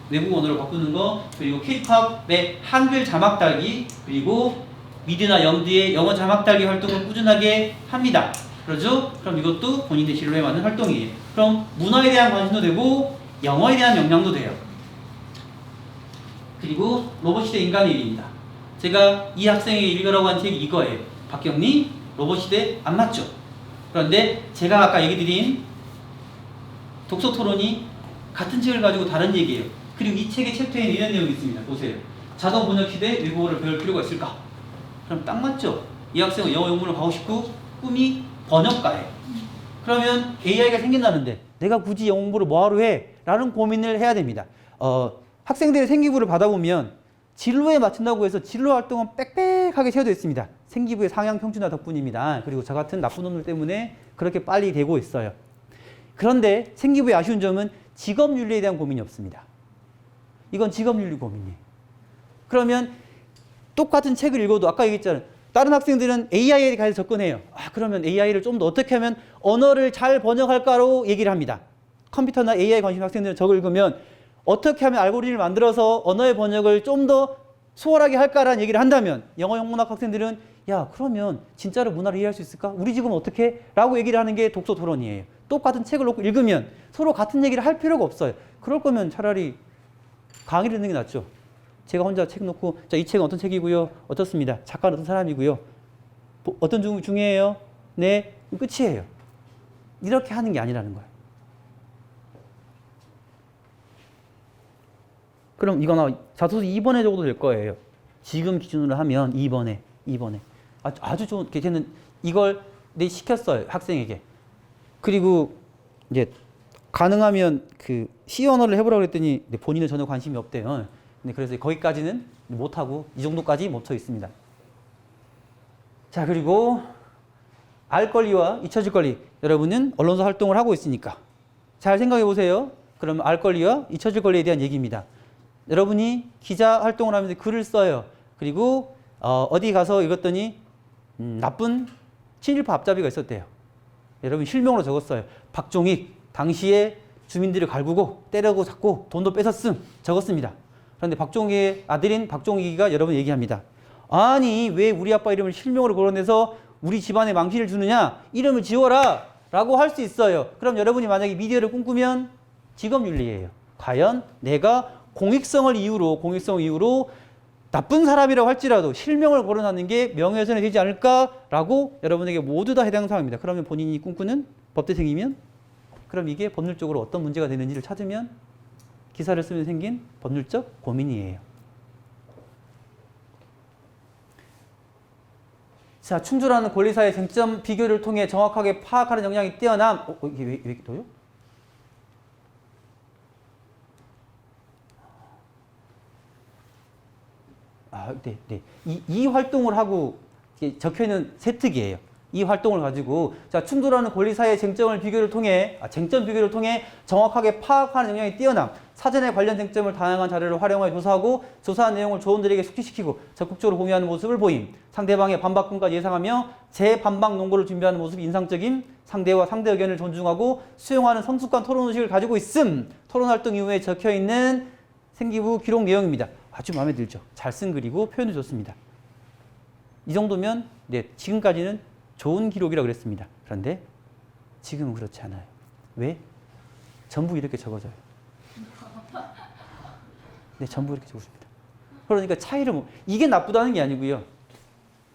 외국 언어로 바꾸는 거, 그리고 K-팝의 한글 자막 달기, 그리고 미드나 영드의 영어 자막 달기 활동을 꾸준하게 합니다. 그러죠? 그럼 이것도 본인의 진로에 맞는 활동이에요. 그럼 문화에 대한 관심도 되고 영어에 대한 역량도 돼요. 그리고 로봇시대 인간의 일입니다. 제가 이 학생에게 읽으라고 한 책이 이거예요. 박경리 로봇시대 안 맞죠? 그런데 제가 아까 얘기 드린 독서 토론이 같은 책을 가지고 다른 얘기예요. 그리고 이 책의 챕터에는 이런 내용이 있습니다. 보세요. 자동 번역 시대에 외국어를 배울 필요가 있을까? 그럼 딱 맞죠? 이 학생은 영어 영문을 가고 싶고 꿈이 번역가예요. 그러면 AI가 생긴다는데 내가 굳이 영어 공부를 뭐하러 해? 라는 고민을 해야 됩니다. 학생들의 생기부를 받아보면 진로에 맞춘다고 해서 진로 활동은 빽빽하게 채워져 있습니다. 생기부의 상향 평준화 덕분입니다. 그리고 저 같은 나쁜 놈들 때문에 그렇게 빨리 되고 있어요. 그런데 생기부의 아쉬운 점은 직업윤리에 대한 고민이 없습니다. 이건 직업윤리 고민이에요. 그러면 똑같은 책을 읽어도 아까 얘기했잖아요. 다른 학생들은 AI에 가서 접근해요. 그러면 AI를 좀 더 어떻게 하면 언어를 잘 번역할까로 얘기를 합니다. 컴퓨터나 AI 관심 학생들은 저걸 읽으면 어떻게 하면 알고리즘을 만들어서 언어의 번역을 좀 더 수월하게 할까라는 얘기를 한다면 영어 영문학 학생들은 야 그러면 진짜로 문화를 이해할 수 있을까? 우리 집은 어떻게? 라고 얘기를 하는 게 독서 토론이에요. 똑같은 책을 놓고 읽으면 서로 같은 얘기를 할 필요가 없어요. 그럴 거면 차라리 강의를 듣는 게 낫죠. 제가 혼자 책 놓고 자, 이 책은 어떤 책이고요. 어떻습니다. 작가는 어떤 사람이고요. 어떤 중이에요? 네. 끝이에요. 이렇게 하는 게 아니라는 거예요. 그럼 이거나 자소서 2번에 적어도 될 거예요. 지금 기준으로 하면 2번에. 아주 좋은, 걔는 이걸 내 시켰어요. 학생에게. 그리고 이제 가능하면 그 C 언어를 해보라고 그랬더니 본인은 전혀 관심이 없대요. 근데 그래서 거기까지는 못하고 이 정도까지 멈춰 있습니다. 자, 그리고 알 권리와 잊혀질 권리. 여러분은 언론사 활동을 하고 있으니까 잘 생각해 보세요. 그러면 알 권리와 잊혀질 권리에 대한 얘기입니다. 여러분이 기자 활동을 하면서 글을 써요. 그리고 어디 가서 읽었더니 나쁜 친일파 앞잡이가 있었대요. 여러분 실명으로 적었어요. 박종익 당시에 주민들을 갈구고 때려고 잡고 돈도 뺏었음 적었습니다. 그런데 박종익의 아들인 박종익이가 여러분 얘기합니다. 아니 왜 우리 아빠 이름을 실명으로 거론해서 우리 집안에 망신을 주느냐? 이름을 지워라 라고 할 수 있어요. 그럼 여러분이 만약에 미디어를 꿈꾸면 직업윤리예요. 과연 내가 공익성을 이유로 나쁜 사람이라고 할지라도 실명을 거론하는 게 명예훼손이 되지 않을까라고 여러분에게 모두 다 해당 사항입니다. 그러면 본인이 꿈꾸는 법대생이면 그럼 이게 법률적으로 어떤 문제가 되는지를 찾으면 기사를 쓰면 생긴 법률적 고민이에요. 자, 충돌하는 권리사의 쟁점 비교를 통해 정확하게 파악하는 역량이 뛰어남. 이게 왜 또요? 네. 이 활동을 하고 적혀있는 세특이에요. 이 활동을 가지고 자, 충돌하는 권리 사이의 쟁점 비교를 통해 정확하게 파악하는 역량이 뛰어남, 사전에 관련 쟁점을 다양한 자료를 활용하여 조사하고 조사한 내용을 조원들에게 숙지시키고 적극적으로 공유하는 모습을 보임. 상대방의 반박문까지 예상하며 재반박 논거를 준비하는 모습이 인상적임. 상대와 상대 의견을 존중하고 수용하는 성숙한 토론 의식을 가지고 있음. 토론 활동 이후에 적혀있는 생기부 기록 내용입니다. 아주 마음에 들죠. 잘 쓴 글이고 표현도 좋습니다. 이 정도면 네, 지금까지는 좋은 기록이라고 그랬습니다. 그런데 지금은 그렇지 않아요. 왜? 전부 이렇게 적어져요. 네, 전부 이렇게 적습니다. 그러니까 차이를 이게 나쁘다는 게 아니고요.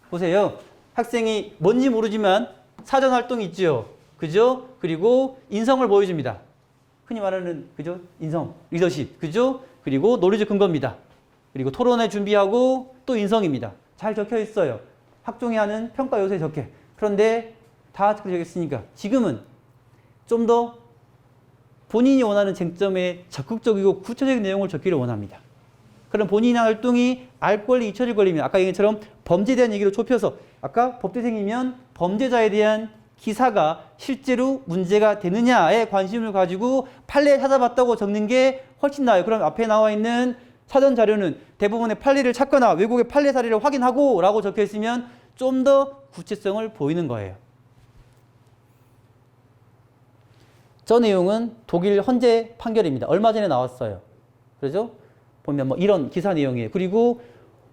보세요. 학생이 뭔지 모르지만 사전 활동이 있죠. 그죠? 그리고 인성을 보여줍니다. 흔히 말하는 그죠? 인성, 리더십. 그죠? 그리고 노리즈 근거입니다. 그리고 토론회 준비하고 또 인성입니다. 잘 적혀 있어요. 학종이 하는 평가 요소에 적혀. 그런데 다 적혀 있으니까 지금은 좀 더 본인이 원하는 쟁점에 적극적이고 구체적인 내용을 적기를 원합니다. 그럼 본인의 활동이 알 권리, 잊혀질 권리면 아까 얘기한 것처럼 범죄에 대한 얘기로 좁혀서 아까 법대생이면 범죄자에 대한 기사가 실제로 문제가 되느냐에 관심을 가지고 판례 찾아봤다고 적는 게 훨씬 나아요. 그럼 앞에 나와 있는 사전 자료는 대부분의 판례를 찾거나 외국의 판례 사례를 확인하고 라고 적혀 있으면 좀 더 구체성을 보이는 거예요. 저 내용은 독일 헌재 판결입니다. 얼마 전에 나왔어요. 그렇죠? 보면 뭐 이런 기사 내용이에요. 그리고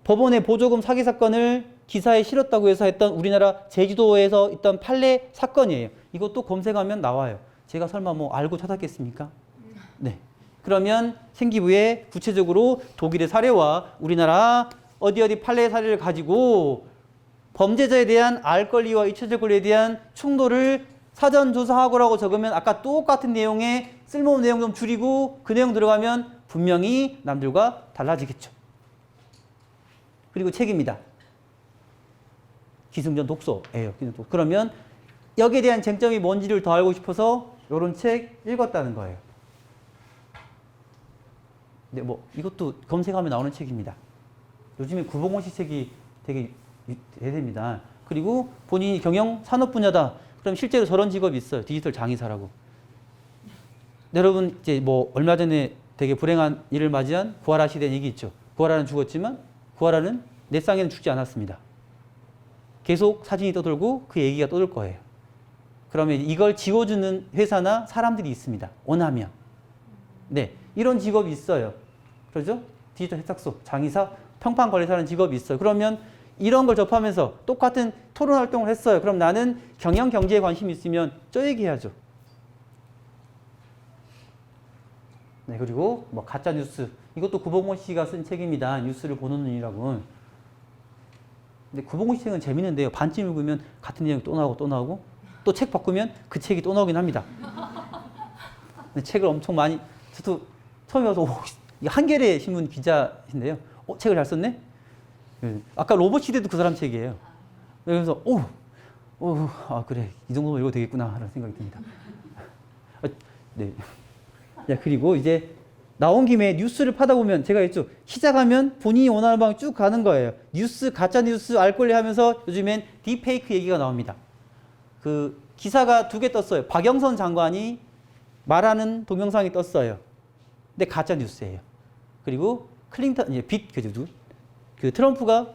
법원의 보조금 사기 사건을 기사에 실었다고 해서 했던 우리나라 제주도에서 있던 판례 사건이에요. 이것도 검색하면 나와요. 제가 설마 뭐 알고 찾았겠습니까? 네. 그러면 생기부에 구체적으로 독일의 사례와 우리나라 어디 판례 사례를 가지고 범죄자에 대한 알 권리와 잊혀질 권리에 대한 충돌을 사전 조사하고라고 적으면 아까 똑같은 내용에 쓸모없는 내용 좀 줄이고 그 내용 들어가면 분명히 남들과 달라지겠죠. 그리고 책입니다. 기승전 독서예요. 그러면 여기에 대한 쟁점이 뭔지를 더 알고 싶어서 이런 책 읽었다는 거예요. 근데 뭐 이것도 검색하면 나오는 책입니다. 요즘에 구봉원식 책이 되게 대세입니다. 그리고 본인이 경영 산업 분야다. 그럼 실제로 저런 직업이 있어요. 디지털 장의사라고. 여러분 이제 뭐 얼마 전에 되게 불행한 일을 맞이한 구하라 시대 얘기 있죠. 구하라는 죽었지만 구하라는 내 쌍에는 죽지 않았습니다. 계속 사진이 떠돌고 그 얘기가 떠돌 거예요. 그러면 이걸 지워주는 회사나 사람들이 있습니다. 원하면. 네, 이런 직업이 있어요. 그렇죠? 디지털 해탁소, 장의사, 평판관리사라는 직업이 있어요. 그러면 이런 걸 접하면서 똑같은 토론 활동을 했어요. 그럼 나는 경영, 경제에 관심이 있으면 저 얘기해야죠. 네, 그리고 뭐 가짜 뉴스. 이것도 구봉원 씨가 쓴 책입니다. 뉴스를 보는 눈이라고. 근데 구봉원 씨 책은 재밌는데요. 반쯤 읽으면 같은 내용이 또 나오고 또 책 바꾸면 그 책이 또 나오긴 합니다. 근데 책을 엄청 많이 저도 처음에 와서 한겨레 신문 기자인데요. 책을 잘 썼네? 아까 로봇 시대도 그 사람 책이에요. 그래서 그래 이 정도면 읽어도 되겠구나 하는 생각이 듭니다. 네. 야, 그리고 이제 나온 김에 뉴스를 파다 보면 제가 했죠. 시작하면 본인이 원하는 방향 쭉 가는 거예요. 뉴스, 가짜 뉴스, 알 권리 하면서 요즘엔 딥페이크 얘기가 나옵니다. 그 기사가 2개 떴어요. 박영선 장관이 말하는 동영상이 떴어요. 근데 가짜 뉴스예요. 그리고 클린턴 그 트럼프가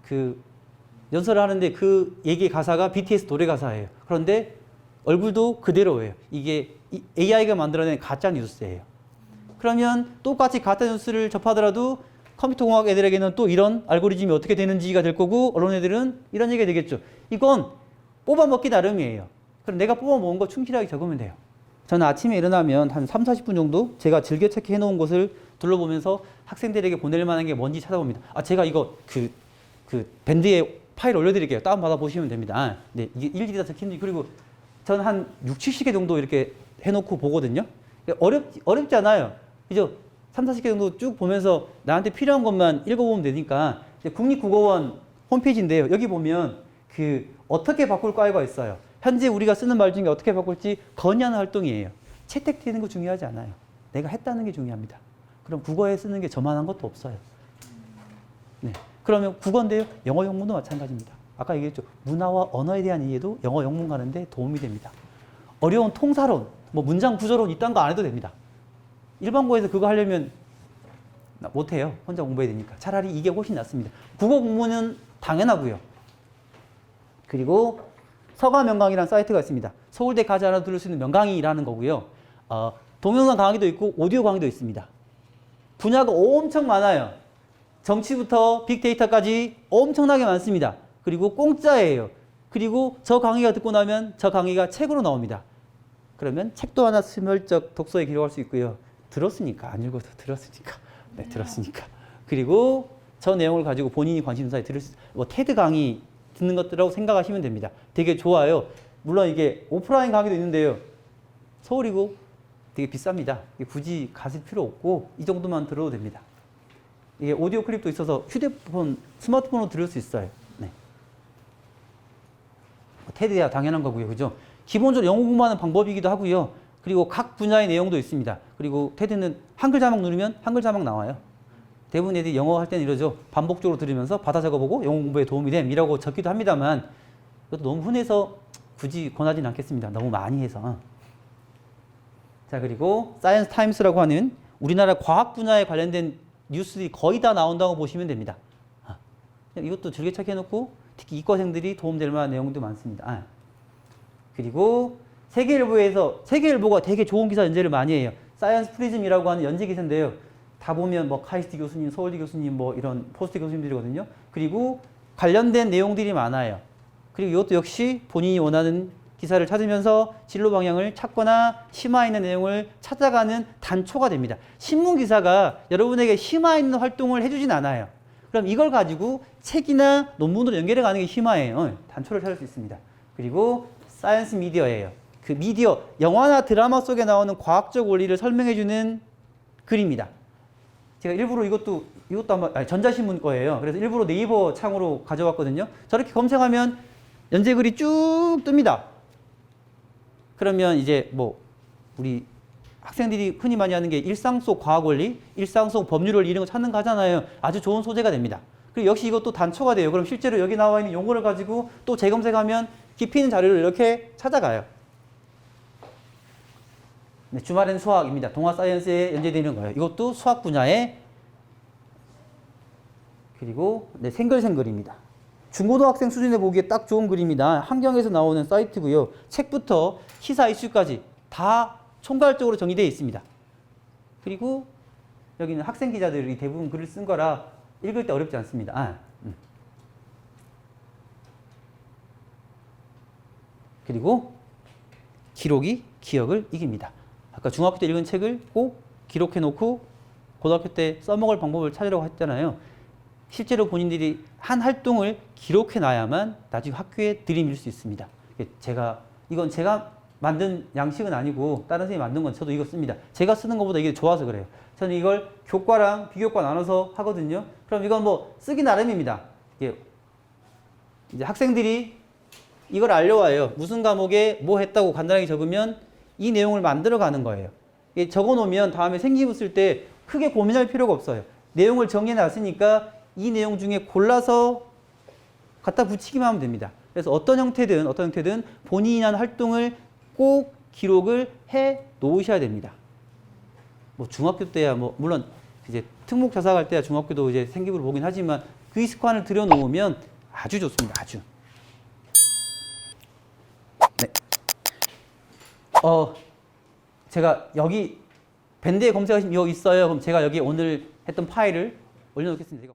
그 연설을 하는데 그 얘기 가사가 BTS 노래 가사예요. 그런데 얼굴도 그대로예요. 이게 AI가 만들어낸 가짜 뉴스예요. 그러면 똑같이 가짜 뉴스를 접하더라도 컴퓨터공학 애들에게는 또 이런 알고리즘이 어떻게 되는지가 될 거고 언론 애들은 이런 얘기가 되겠죠. 이건 뽑아먹기 나름이에요. 그럼 내가 뽑아먹은 거 충실하게 적으면 돼요. 저는 아침에 일어나면 한 3, 40분 정도 제가 즐겨찾기 해놓은 곳을 둘러보면서 학생들에게 보낼 만한 게 뭔지 찾아봅니다. 제가 이거 그 밴드에 파일 올려드릴게요. 다운받아 보시면 됩니다. 네, 이게 일일이 다 적힌, 그리고 저는 한 6, 70개 정도 이렇게 해놓고 보거든요. 어렵지 않아요. 그죠? 3, 40개 정도 쭉 보면서 나한테 필요한 것만 읽어보면 되니까. 국립국어원 홈페이지인데요. 여기 보면 어떻게 바꿀까가 있어요. 현재 우리가 쓰는 말 중에 어떻게 바꿀지 건의하는 활동이에요. 채택되는 거 중요하지 않아요. 내가 했다는 게 중요합니다. 그럼 국어에 쓰는 게 저만한 것도 없어요. 네. 그러면 국어인데요. 영어 영문도 마찬가지입니다. 아까 얘기했죠. 문화와 언어에 대한 이해도 영어 영문 가는데 도움이 됩니다. 어려운 통사론, 뭐 문장 구조론 이딴 거 안 해도 됩니다. 일반고에서 그거 하려면 못해요. 혼자 공부해야 되니까. 차라리 이게 훨씬 낫습니다. 국어 공부는 당연하고요. 그리고 서가명강이라는 사이트가 있습니다. 서울대 가지 않아도 들을 수 있는 명강의라는 거고요. 동영상 강의도 있고 오디오 강의도 있습니다. 분야가 엄청 많아요. 정치부터 빅데이터까지 엄청나게 많습니다. 그리고 공짜예요. 그리고 저 강의가 듣고 나면 저 강의가 책으로 나옵니다. 그러면 책도 하나 스멀쩍 독서에 기록할 수 있고요. 들었으니까, 안 읽어도 들었으니까. 네, 들었으니까. 그리고 저 내용을 가지고 본인이 관심사에 뭐 테드 강의 듣는 것들이라고 생각하시면 됩니다. 되게 좋아요. 물론 이게 오프라인 강의도 있는데요. 서울이고 되게 비쌉니다. 굳이 가실 필요 없고 이 정도만 들어도 됩니다. 이게 오디오 클립도 있어서 휴대폰, 스마트폰으로 들을 수 있어요. 네. 테드야 당연한 거고요. 그죠? 기본적으로 영어 공부하는 방법이기도 하고요. 그리고 각 분야의 내용도 있습니다. 그리고 테드는 한글 자막 누르면 한글 자막 나와요. 대부분 애들이 영어 할 때는 이러죠. 반복적으로 들으면서 받아 적어보고 영어 공부에 도움이 됨이라고 적기도 합니다만 이것도 너무 흔해서 굳이 권하지는 않겠습니다. 너무 많이 해서. 자, 그리고 사이언스 타임스라고 하는 우리나라 과학 분야에 관련된 뉴스들이 거의 다 나온다고 보시면 됩니다. 이것도 즐겨찾기 해놓고 특히 이과생들이 도움될 만한 내용도 많습니다. 그리고 세계일보가 되게 좋은 기사 연재를 많이 해요. 사이언스 프리즘이라고 하는 연재 기사인데요. 다 보면 뭐 카이스트 교수님, 서울대 교수님 뭐 이런 포스트 교수님들이거든요. 그리고 관련된 내용들이 많아요. 그리고 이것도 역시 본인이 원하는 기사를 찾으면서 진로 방향을 찾거나 심화 있는 내용을 찾아가는 단초가 됩니다. 신문 기사가 여러분에게 심화 있는 활동을 해주진 않아요. 그럼 이걸 가지고 책이나 논문으로 연결해 가는 게 심화예요. 단초를 찾을 수 있습니다. 그리고 사이언스 미디어예요. 그 미디어, 영화나 드라마 속에 나오는 과학적 원리를 설명해주는 글입니다. 제가 일부러 이것도 한번 전자신문 거예요. 그래서 일부러 네이버 창으로 가져왔거든요. 저렇게 검색하면 연재글이 쭉 뜹니다. 그러면 이제 뭐 우리 학생들이 흔히 많이 하는 게 일상 속 과학 원리, 일상 속 법률 원리 이런 거 찾는 거 하잖아요. 아주 좋은 소재가 됩니다. 그리고 역시 이것도 단초가 돼요. 그럼 실제로 여기 나와 있는 용어를 가지고 또 재검색하면 깊이 있는 자료를 이렇게 찾아가요. 네, 주말엔 수학입니다. 동화 사이언스에 연재되는 거예요. 이것도 수학 분야에. 그리고 네, 생글생글입니다. 중고등학생 수준에 보기에 딱 좋은 글입니다. 한경에서 나오는 사이트고요. 책부터 시사 이슈까지 다 총괄적으로 정리되어 있습니다. 그리고 여기는 학생 기자들이 대부분 글을 쓴 거라 읽을 때 어렵지 않습니다. 그리고 기록이 기억을 이깁니다. 아까 중학교 때 읽은 책을 꼭 기록해 놓고 고등학교 때 써먹을 방법을 찾으라고 했잖아요. 실제로 본인들이 한 활동을 기록해 놔야만 나중에 학교에 들이밀 수 있습니다. 이건 제가 만든 양식은 아니고 다른 선생님이 만든 건 저도 이거 씁니다. 제가 쓰는 것보다 이게 좋아서 그래요. 저는 이걸 교과랑 비교과 나눠서 하거든요. 그럼 이건 뭐 쓰기 나름입니다. 이제 학생들이 이걸 알려와요. 무슨 과목에 뭐 했다고 간단하게 적으면 이 내용을 만들어 가는 거예요. 적어 놓으면 다음에 생기부 쓸 때 크게 고민할 필요가 없어요. 내용을 정해 놨으니까 이 내용 중에 골라서 갖다 붙이기만 하면 됩니다. 그래서 어떤 형태든 본인이 한 활동을 꼭 기록을 해 놓으셔야 됩니다. 뭐 중학교 때야 뭐 물론 이제 특목 자사할 때야 중학교도 이제 생기부를 보긴 하지만 퀴즈칸을 들여 놓으면 아주 좋습니다. 아주. 네. 제가 여기 밴드에 검색하시면 여기 있어요. 그럼 제가 여기 오늘 했던 파일을 올려놓겠습니다.